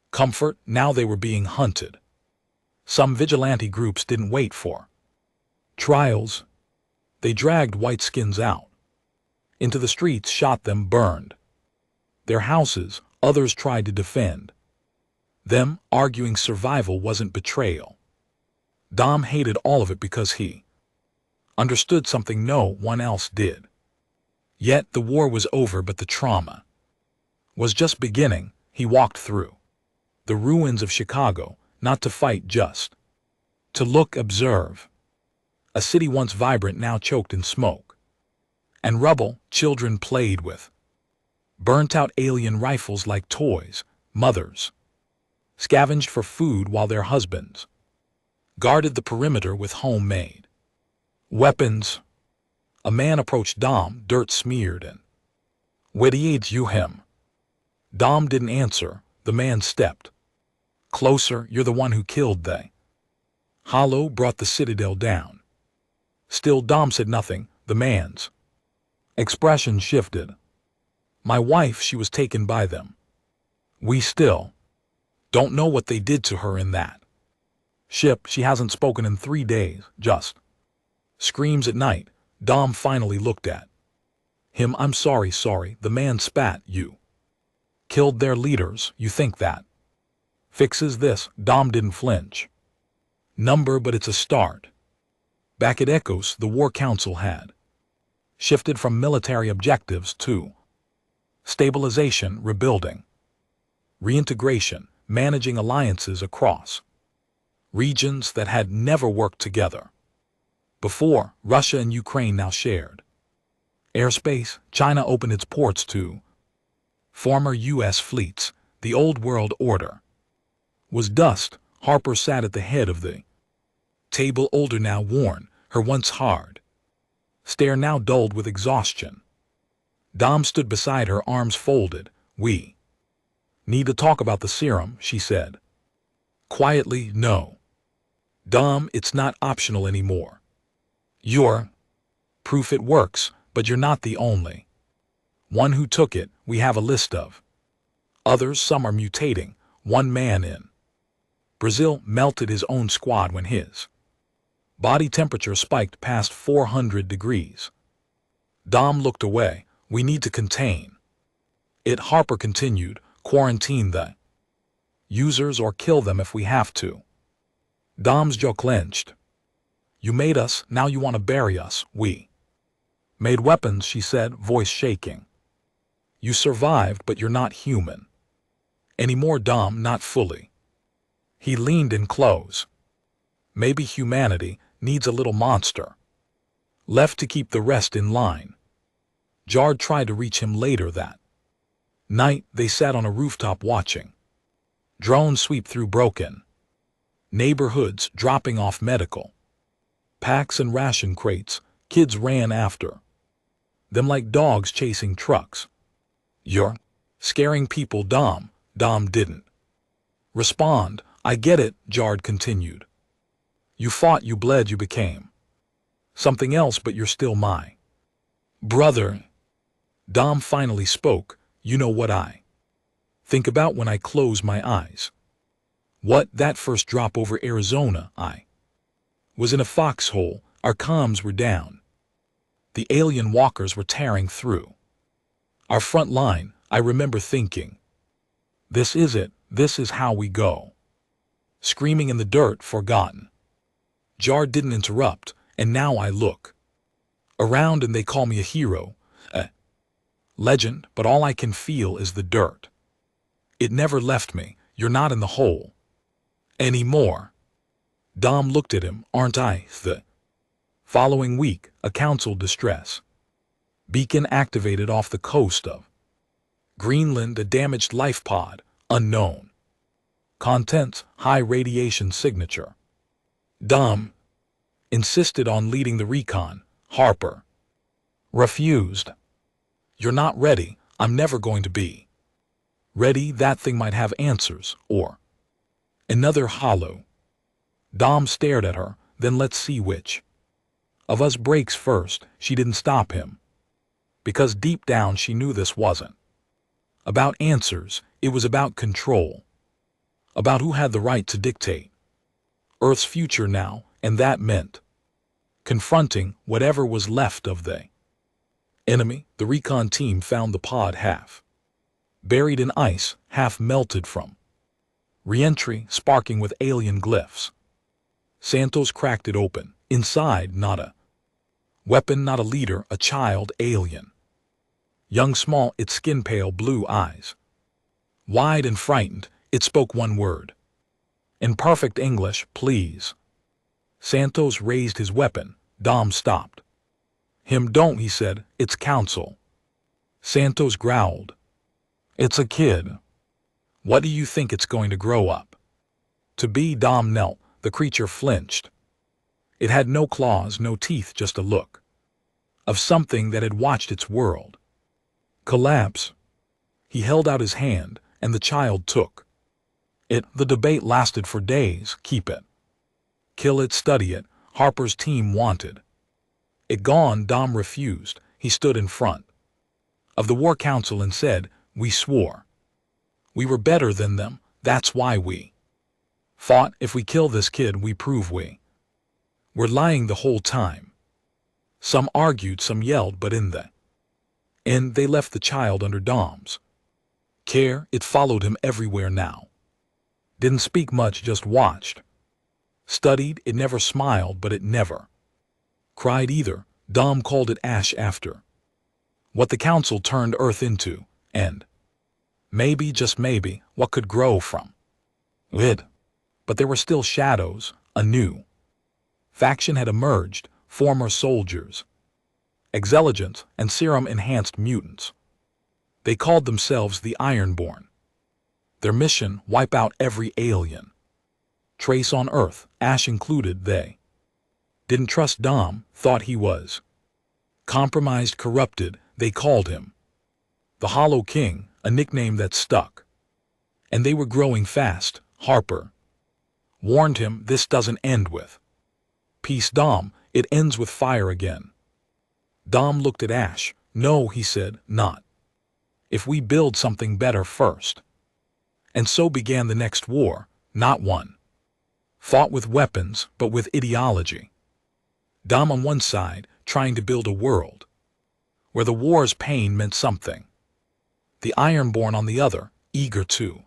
comfort. Now they were being hunted. Some vigilante groups didn't wait for trials. They dragged white skins out into the streets, shot them, burned their houses. Others tried to defend them, arguing survival wasn't betrayal. Dom hated all of it because he understood something no one else did. Yet the war was over, but the trauma was just beginning. He walked through the ruins of Chicago, not to fight, just to look, observe. A city once vibrant, now choked in smoke and rubble. Children played with burnt-out alien rifles like toys. Mothers scavenged for food while their husbands guarded the perimeter with homemade weapons. A man approached Dom, dirt smeared and wetted you him. Dom didn't answer. The man stepped closer. You're the one who killed they. Hollow brought the citadel down. Still Dom said nothing. The man's expression shifted. My wife, she was taken by them. We still don't know what they did to her in that ship. She hasn't spoken in 3 days, just screams at night. Dom finally looked at him. I'm sorry. The man spat. You killed their leaders. You think that fixes this? Dom didn't flinch. Number, but it's a start. Back at Echoes, the War Council had shifted from military objectives to stabilization, rebuilding, reintegration, managing alliances across regions that had never worked together before. Russia and Ukraine now shared airspace. China opened its ports to former U.S. fleets. The old world order was dust. Harper sat at the head of the table, older now, worn, her once hard stare now dulled with exhaustion. Dom stood beside her, arms folded. We need to talk about the serum, she said quietly. No, Dom, it's not optional anymore. You're proof it works, but you're not the only one who took it. We have a list of others. Some are mutating. One man in Brazil melted his own squad when his body temperature spiked past 400 degrees. Dom looked away. We need to contain it, Harper continued. Quarantine the users or kill them if we have to. Dom's jaw clenched. You made us, now you want to bury us. We made weapons, she said, voice shaking. You survived, but you're not human anymore, Dom, not fully. He leaned in close. Maybe humanity needs a little monster left to keep the rest in line. Jard tried to reach him later that night. They sat on a rooftop watching drones sweep through broken neighborhoods, dropping off medical packs and ration crates. Kids ran after them like dogs chasing trucks. You're scaring people, Dom. Dom didn't respond. I get it, Jard continued. You fought, you bled, you became something else, but you're still my brother. Dom finally spoke. You know what I think about when I close my eyes? What? That first drop over Arizona. I was in a foxhole. Our comms were down. The alien walkers were tearing through our front line. I remember thinking, this is it. This is how we go. Screaming in the dirt, forgotten. Jard didn't interrupt, and now I look around and they call me a hero, a legend, but all I can feel is the dirt. It never left me. You're not in the hole anymore. Dom looked at him. Aren't I? The following week, a council distress beacon activated off the coast of Greenland, a damaged life pod, unknown contents, high radiation signature. Dom insisted on leading the recon. Harper refused. You're not ready. I'm never going to be ready. That thing might have answers, or another hollow. Dom stared at her. Then let's see which of us breaks first. She didn't stop him, because deep down she knew this wasn't about answers. It was about control, about who had the right to dictate Earth's future now, and that meant confronting whatever was left of the enemy. The recon team found the pod half buried in ice, half melted from re-entry, sparking with alien glyphs. Santos cracked it open. Inside, not a Weapon not a leader, a child alien. Young small, its skin pale blue eyes. Wide and frightened, it spoke one word. In perfect English, please. Santos raised his weapon. Dom stopped. Him don't, he said, it's counsel. Santos growled. It's a kid. What do you think it's going to grow up to be? Dom knelt. The creature flinched. It had no claws, no teeth, just a look of something that had watched its world collapse. He held out his hand, and the child took it. The debate lasted for days. Keep it. Kill it, study it. Harper's team wanted it gone. Dom refused. He stood in front of the War Council and said, we swore we were better than them. That's why we fought. If we kill this kid, we prove we were lying the whole time. Some argued, some yelled, but in the end, they left the child under Dom's care. It followed him everywhere now. Didn't speak much, just watched. Studied. It never smiled, but it never cried either. Dom called it Ash after what the council turned Earth into, and maybe, just maybe, what could grow from it. But there were still shadows. A new faction had emerged, former soldiers, exeligents, and serum-enhanced mutants. They called themselves the Ironborn. Their mission, wipe out every alien trace on Earth, Ash included. They didn't trust Dom, thought he was compromised, corrupted. They called him the Hollow King, a nickname that stuck. And they were growing fast. Harper warned him, this doesn't end with peace, Dom, it ends with fire again. Dom looked at Ash. No, he said, not if we build something better first. And so began the next war, not one fought with weapons, but with ideology. Dom on one side, trying to build a world where the war's pain meant something. The Ironborn on the other, eager to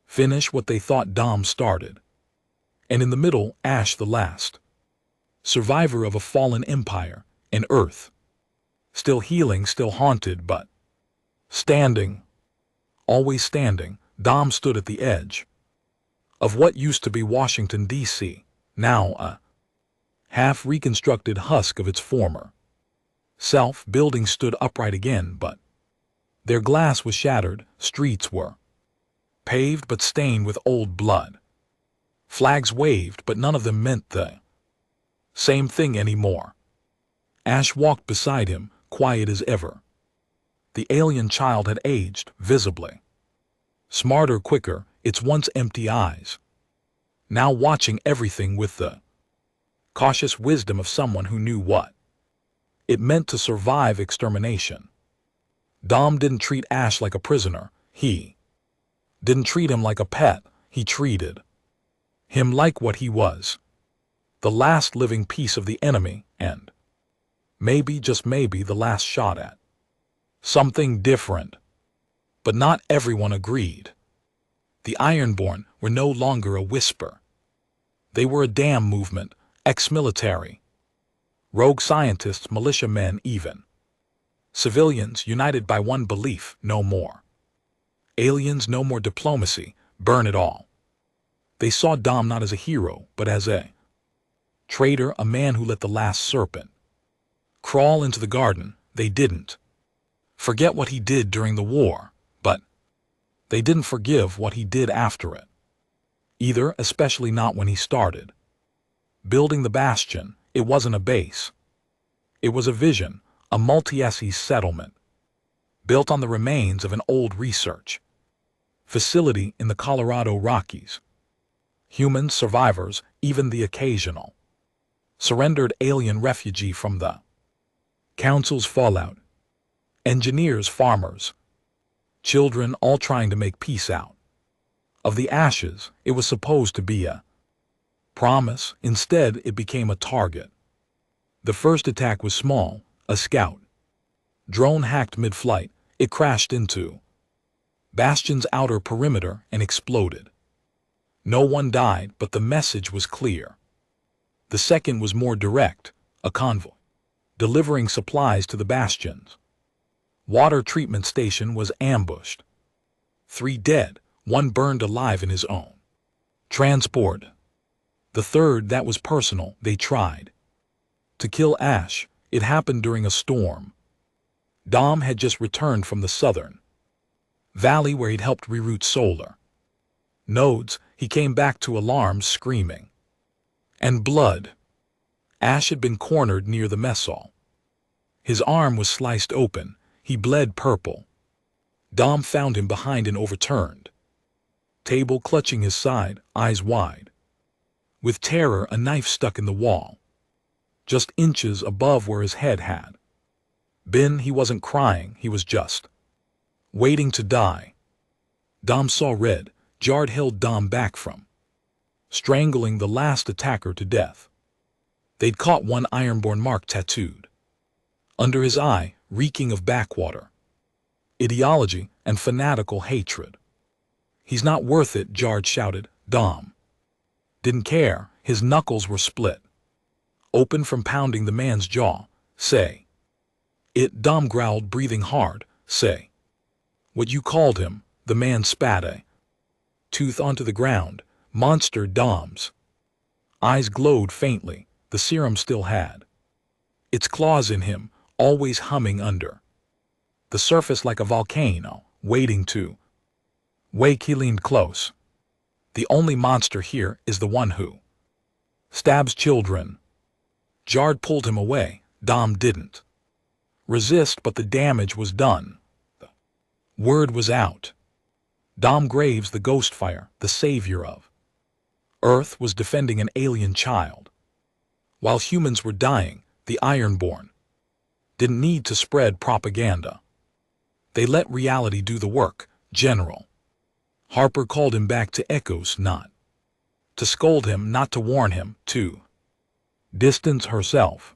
finish what they thought Dom started. And in the middle, Ash, the last survivor of a fallen empire, an Earth still healing, still haunted, but standing, always standing. Dom stood at the edge of what used to be Washington, D.C., now a half-reconstructed husk of its former self. Buildings stood upright again, but their glass was shattered. Streets were paved but stained with old blood. Flags waved, but none of them meant the same thing anymore. Ash walked beside him, quiet as ever. The alien child had aged, visibly. Smarter, quicker, its once empty eyes now watching everything with the cautious wisdom of someone who knew what it meant to survive extermination. Dom didn't treat Ash like a prisoner. He didn't treat him like a pet. He treated him like what he was, the last living piece of the enemy, and maybe, just maybe, the last shot at something different. But not everyone agreed. The Ironborn were no longer a whisper. They were a damn movement, ex-military, rogue scientists, militiamen, even civilians united by one belief: no more aliens, no more diplomacy, burn it all. They saw Dom not as a hero, but as a traitor, a man who let the last serpent crawl into the garden. They didn't forget what he did during the war, but they didn't forgive what he did after it either, especially not when he started building the bastion. It wasn't a base. It was a vision, a multi-SE settlement built on the remains of an old research facility in the Colorado Rockies. Humans, survivors, even the occasional surrendered alien refugee from the Council's fallout. Engineers, farmers, children, all trying to make peace out of the ashes. It was supposed to be a promise. Instead, it became a target. The first attack was small, a scout drone hacked mid-flight. It crashed into Bastion's outer perimeter and exploded. No one died, but the message was clear. The second was more direct, a convoy delivering supplies to the bastions. Water treatment station was ambushed. 3 dead, 1 burned alive in his own transport. The third, that was personal, they tried to kill Ash. It happened during a storm. Dom had just returned from the southern valley where he'd helped reroute solar nodes. He came back to alarms, screaming and blood. Ash had been cornered near the mess hall. His arm was sliced open. He bled purple. Dom found him behind an overturned table, clutching his side, eyes wide with terror, a knife stuck in the wall, just inches above where his head had been. He wasn't crying, he was just waiting to die. Dom saw red. Jard held Dom back from strangling the last attacker to death. They'd caught one ironborn mark tattooed under his eye, reeking of backwater ideology and fanatical hatred. "He's not worth it," Jard shouted. Dom didn't care. His knuckles were split open from pounding the man's jaw. "Say it," Dom growled, breathing hard. "Say what you called him." The man spat a tooth onto the ground. Monster. Dom's eyes glowed faintly. The serum still had its claws in him, always humming under the surface like a volcano, waiting to wake. He leaned close. "The only monster here is the one who stabs children." Jard pulled him away. Dom didn't resist, but the damage was done. The word was out. Dom Graves, the Ghostfire, the savior of Earth, was defending an alien child. While humans were dying, the Ironborn didn't need to spread propaganda. They let reality do the work. General Harper called him back to Echoes, not to scold him, not to warn him, to distance herself.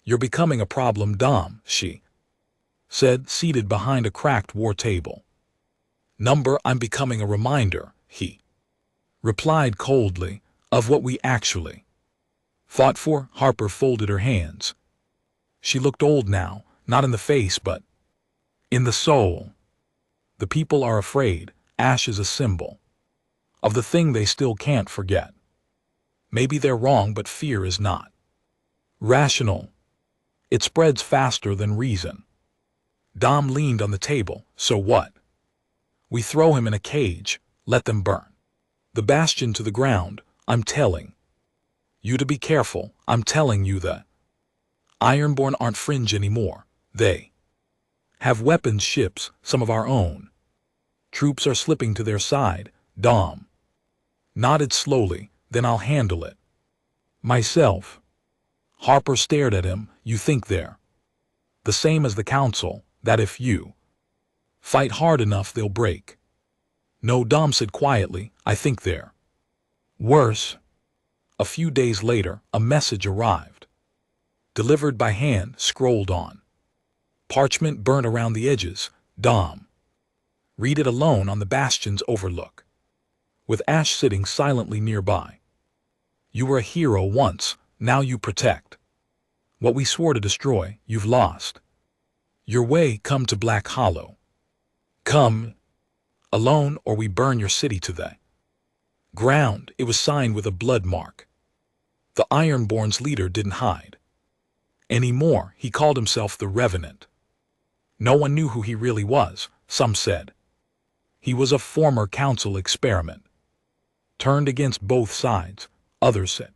"You're becoming a problem, Dom," she said, seated behind a cracked war table. "I'm becoming a reminder," he replied coldly, "of what we actually fought for." Harper folded her hands. She looked old now, not in the face but in the soul. "The people are afraid. Ash is a symbol of the thing they still can't forget. Maybe they're wrong, but fear is not rational. It spreads faster than reason." Dom leaned on the table. "So what? We throw him in a cage, let them burn the bastion to the ground. I'm telling you to be careful. I'm telling you that Ironborn aren't fringe anymore. They have weapons, ships, some of our own. Troops are slipping to their side." Dom nodded slowly. "Then I'll handle it myself." Harper stared at him. "You think they're the same as the council, that if you fight hard enough they'll break?" "No," Dom said quietly, "I think they're worse." A few days later, a message arrived. Delivered by hand, scrolled on parchment, burnt around the edges. Dom read it alone on the bastion's overlook, with Ash sitting silently nearby. "You were a hero once, now you protect what we swore to destroy. You've lost your way. Come to Black Hollow. Come alone, or we burn your city to the ground." It was signed with a blood mark. The Ironborn's leader didn't hide anymore. He called himself the Revenant. No one knew who he really was. Some said he was a former council experiment, turned against both sides. Others said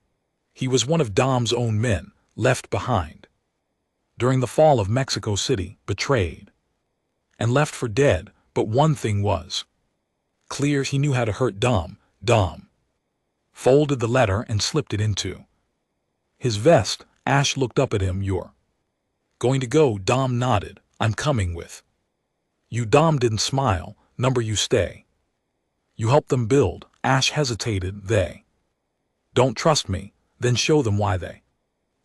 he was one of Dom's own men, left behind during the fall of Mexico City, betrayed and left for dead. But one thing was clear: he knew how to hurt Dom. Dom folded the letter and slipped it into his vest. Ash looked up at him. "You're going to go?" Dom nodded. "I'm coming with you." Dom didn't smile. You stay. You help them build." Ash hesitated. "They don't trust me." "Then show them why they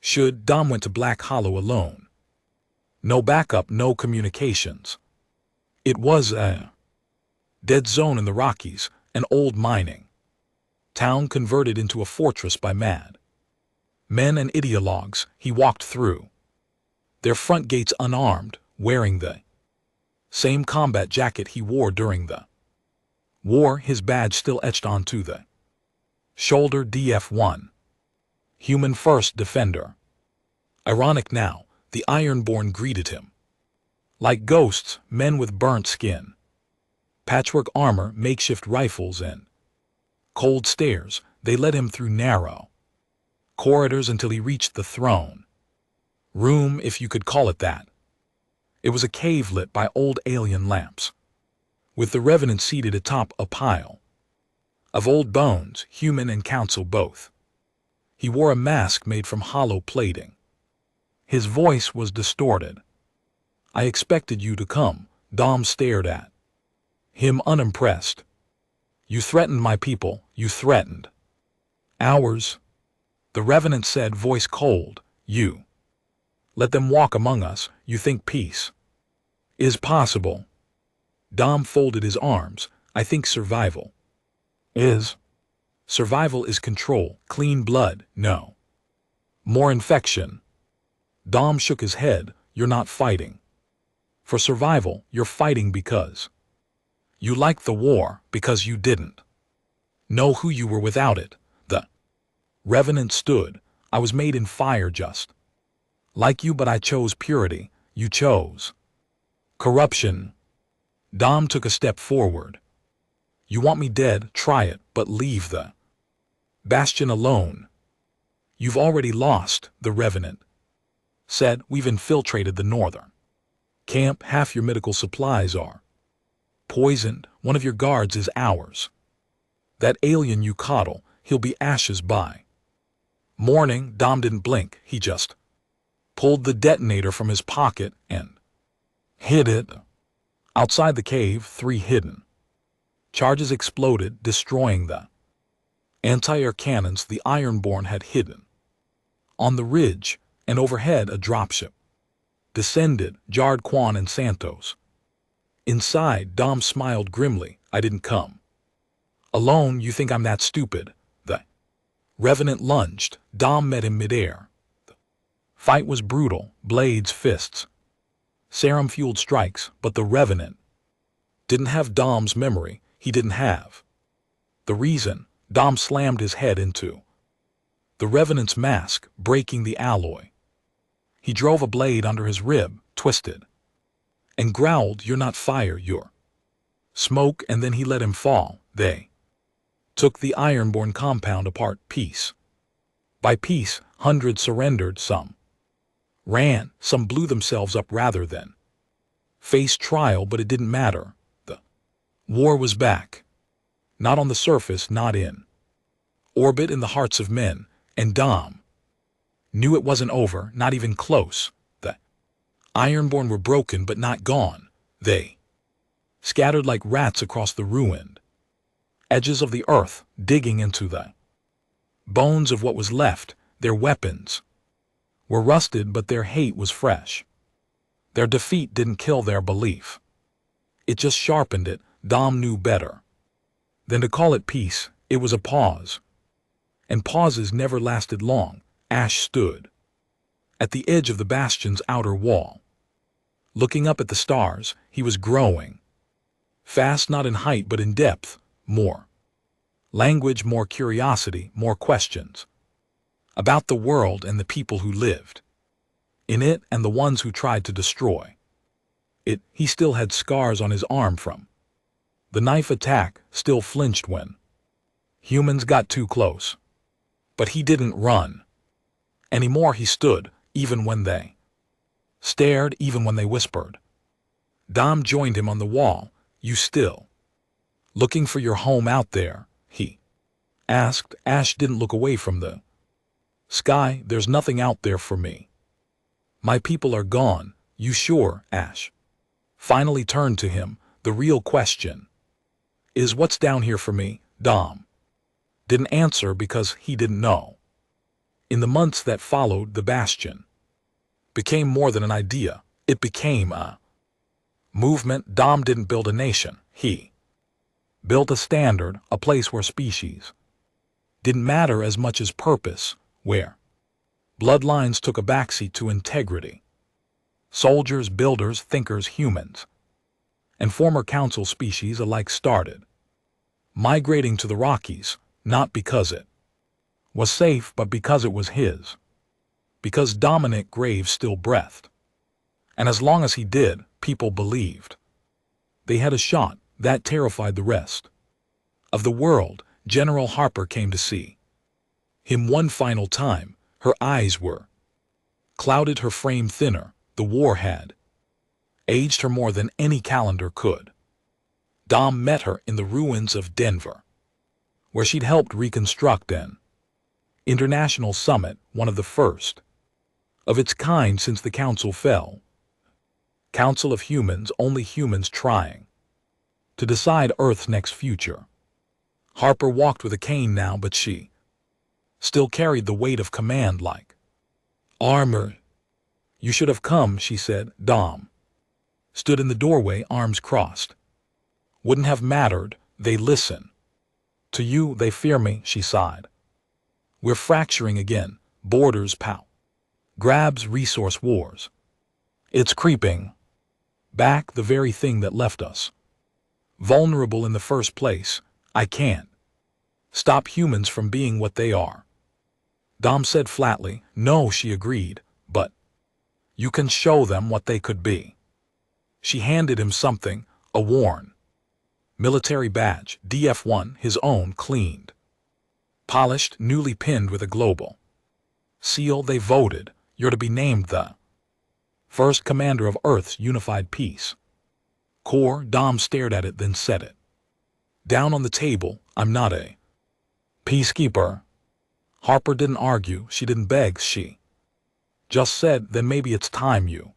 should." Dom went to Black Hollow alone. No backup, no communications. It was a dead zone in the Rockies, an old mining town converted into a fortress by mad men and ideologues. He walked through their front gates unarmed, wearing the same combat jacket he wore during the war, his badge still etched onto the shoulder. DF1. Human First Defender. Ironic now, the Ironborn greeted him like ghosts, men with burnt skin, patchwork armor, makeshift rifles, and cold stares. They led him through narrow corridors until he reached the throne room, if you could call it that. It was a cave lit by old alien lamps, with the Revenant seated atop a pile of old bones, human and council both. He wore a mask made from hollow plating. His voice was distorted. "I expected you to come." Dom stared at him unimpressed. "You threatened my people, you threatened ours," the Revenant said, voice cold. "You let them walk among us. You think peace is possible?" Dom folded his arms. "I think survival is. Survival is control, clean blood, no more infection." Dom shook his head. "You're not fighting for survival, you're fighting because you liked the war, because you didn't know who you were without it." The Revenant stood. "I was made in fire just like you, but I chose purity. You chose corruption." Dom took a step forward. "You want me dead? Try it, but leave the Bastion alone." "You've already lost," the Revenant said. "We've infiltrated the northern camp. Half your medical supplies are poisoned. One of your guards is ours. That alien you coddle, he'll be ashes by morning." Dom didn't blink. He just pulled the detonator from his pocket and hid it. Outside the cave, 3 hidden charges exploded, destroying the anti-air cannons the Ironborn had hidden on the ridge, and overhead a dropship descended, jarred Quan and Santos inside. Dom smiled grimly. "I didn't come alone. You think I'm that stupid?" The Revenant lunged. Dom met him midair. The fight was brutal, blades, fists, serum-fueled strikes, but the Revenant didn't have Dom's memory. He didn't have the reason. Dom slammed his head into the Revenant's mask, breaking the alloy. He drove a blade under his rib, twisted, and growled, "You're not fire, you're smoke," and then he let him fall. They took the Ironborn compound apart piece by piece. Hundreds surrendered, some ran, some blew themselves up rather than face trial, but it didn't matter. The war was back. Not on the surface, not in orbit, in the hearts of men, and Dom knew it wasn't over, not even close. The Ironborn were broken but not gone. They scattered like rats across the ruined edges of the earth, digging into the bones of what was left. Their weapons were rusted, but their hate was fresh. Their defeat didn't kill their belief. It just sharpened it. Dom knew better than to call it peace. It was a pause. And pauses never lasted long. Ash stood at the edge of the Bastion's outer wall, looking up at the stars. He was growing fast, not in height but in depth. More language, more curiosity, more questions about the world and the people who lived in it and the ones who tried to destroy it. He still had scars on his arm from the knife attack, still flinched when humans got too close. But he didn't run anymore. He stood, even when they stared, even when they whispered. Dom joined him on the wall. "You still looking for your home out there?" he asked. Ash didn't look away from the sky. "There's nothing out there for me. My people are gone." "You sure?" Ash finally turned to him. "The real question is what's down here for me?" Dom didn't answer because he didn't know. In the months that followed, the Bastion became more than an idea. It became a movement. Dom didn't build a nation. He built a standard, a place where species didn't matter as much as purpose, where bloodlines took a backseat to integrity. Soldiers, builders, thinkers, humans, and former council species alike started migrating to the Rockies, not because it was safe, but because it was his. Because Dominic Graves still breathed. And as long as he did, people believed they had a shot. That terrified the rest of the world. General Harper came to see him one final time. Her eyes were clouded, her frame thinner. The war had aged her more than any calendar could. Dom met her in the ruins of Denver, where she'd helped reconstruct an international summit, one of the first of its kind since the council fell. Council of humans, only humans trying to decide Earth's next future. Harper walked with a cane now, but she still carried the weight of command like armor. You should have come, she said. Dom stood in the doorway, arms crossed. Wouldn't have mattered. They listen to you, they fear me, she sighed. We're fracturing again. Borders, pow. Grabs, resource wars. It's creeping back, the very thing that left us vulnerable in the first place. I can't stop humans from being what they are. Dom said flatly. No, she agreed, but you can show them what they could be. She handed him something, a worn military badge, DF1, his own, cleaned, polished, newly pinned with a global seal. They voted. You're to be named the first commander of Earth's unified peace corps. Dom stared at it, then set it down on the table. I'm not a peacekeeper. Harper didn't argue. She didn't beg. She just said, then maybe it's time you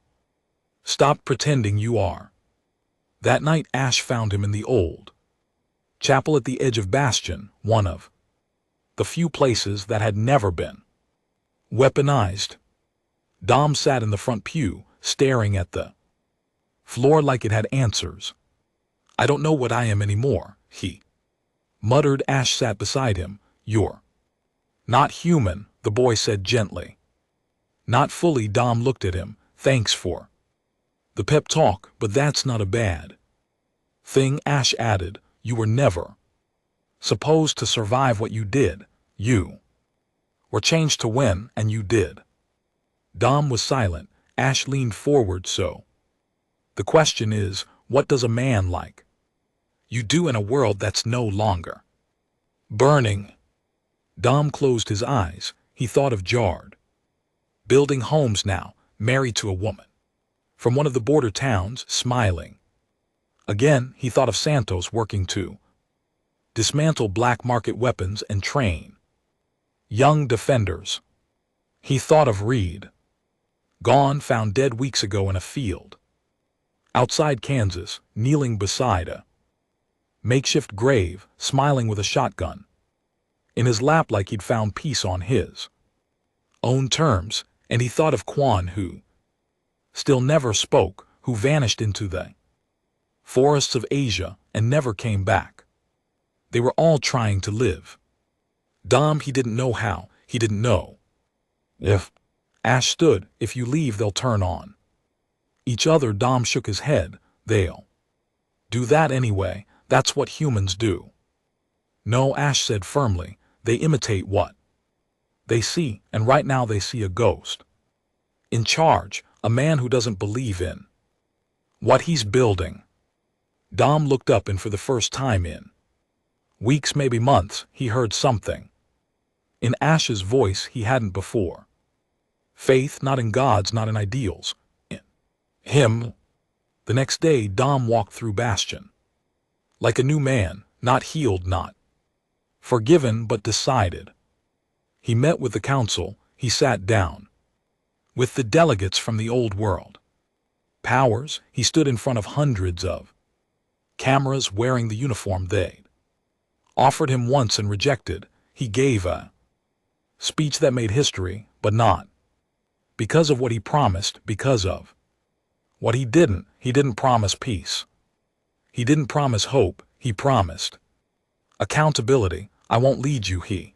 stop pretending you are. That night Ash found him in the old chapel at the edge of Bastion, one of the few places that had never been weaponized. Dom sat in the front pew, staring at the floor like it had answers. I don't know what I am anymore, he muttered. Ash sat beside him. You're not human, the boy said gently. Not fully. Dom looked at him. Thanks for the pep talk, but that's not a bad thing, Ash added. You were never supposed to survive what you did. You were changed to win, and you did. Dom was silent. Ash leaned forward. So the question is, what does a man like you do in a world that's no longer burning? Dom closed his eyes. He thought of Jard building homes now, married to a woman from one of the border towns, smiling. Again, he thought of Santos working to dismantle black market weapons and train young defenders. He thought of Reed, gone, found dead weeks ago in a field outside Kansas, kneeling beside a makeshift grave, smiling with a shotgun in his lap like he'd found peace on his own terms. And he thought of Quan, who still never spoke, who vanished into the forests of Asia and never came back. They were all trying to live. Dom, he didn't know how, he didn't know if. Ash stood. If you leave, they'll turn on each other. Dom shook his head. They'll do that anyway. That's what humans do. No, Ash said firmly. They imitate what they see, and right now they see a ghost in charge, a man who doesn't believe in what he's building. Dom looked up, and for the first time in weeks, maybe months, he heard something in Ash's voice he hadn't before. Faith, not in gods, not in ideals, in him. The next day, Dom walked through Bastion like a new man, not healed, not forgiven, but decided. He met with the council. He sat down with the delegates from the old world powers. He stood in front of hundreds of cameras, wearing the uniform they'd offered him once and rejected. He gave a speech that made history, but not because of what he promised, because of what he didn't. He didn't promise peace. He didn't promise hope. He promised accountability. I won't lead you, he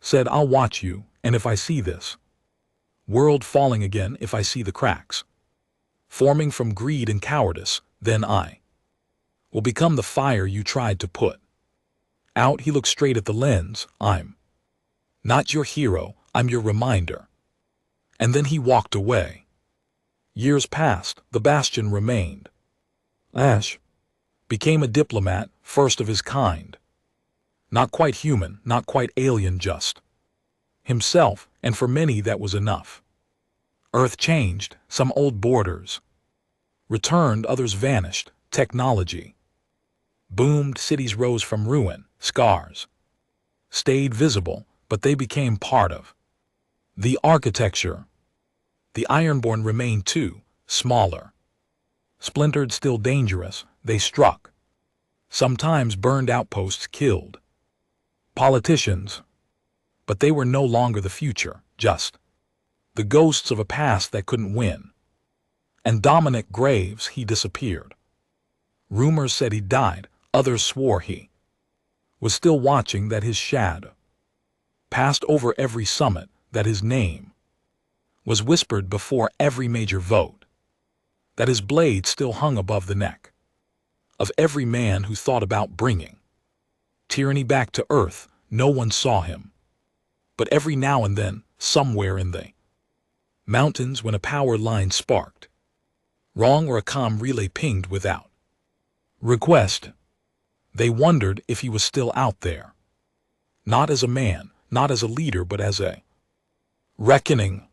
said. I'll watch you, and if I see this world falling again, if I see the cracks forming from greed and cowardice, then I will become the fire you tried to put out. He looked straight at the lens. I'm not your hero, I'm your reminder. And then he walked away. Years passed, the Bastion remained. Ash became a diplomat, first of his kind. Not quite human, not quite alien, just himself, and for many that was enough. Earth changed, some old borders returned, others vanished. Technology boomed, cities rose from ruin, scars stayed visible, but they became part of the architecture. The Ironborn remained too, smaller, splintered, still dangerous. They struck, sometimes burned outposts, killed politicians, but they were no longer the future, just the ghosts of a past that couldn't win. And Dominic Graves, he disappeared. Rumors said he died, others swore he was still watching, that his shadow passed over every summit, that his name was whispered before every major vote, that his blade still hung above the neck of every man who thought about bringing tyranny back to Earth. No one saw him, but every now and then, somewhere in the mountains, when a power line sparked wrong or a comm relay pinged without request, they wondered if he was still out there. Not as a man, not as a leader, but as a reckoning.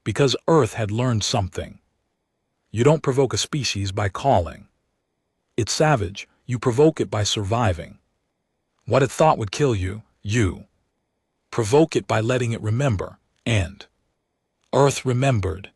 Because Earth had learned something. You don't provoke a species by calling it savage, you provoke it by surviving. What it thought would kill you, you provoke it by letting it remember, and Earth remembered.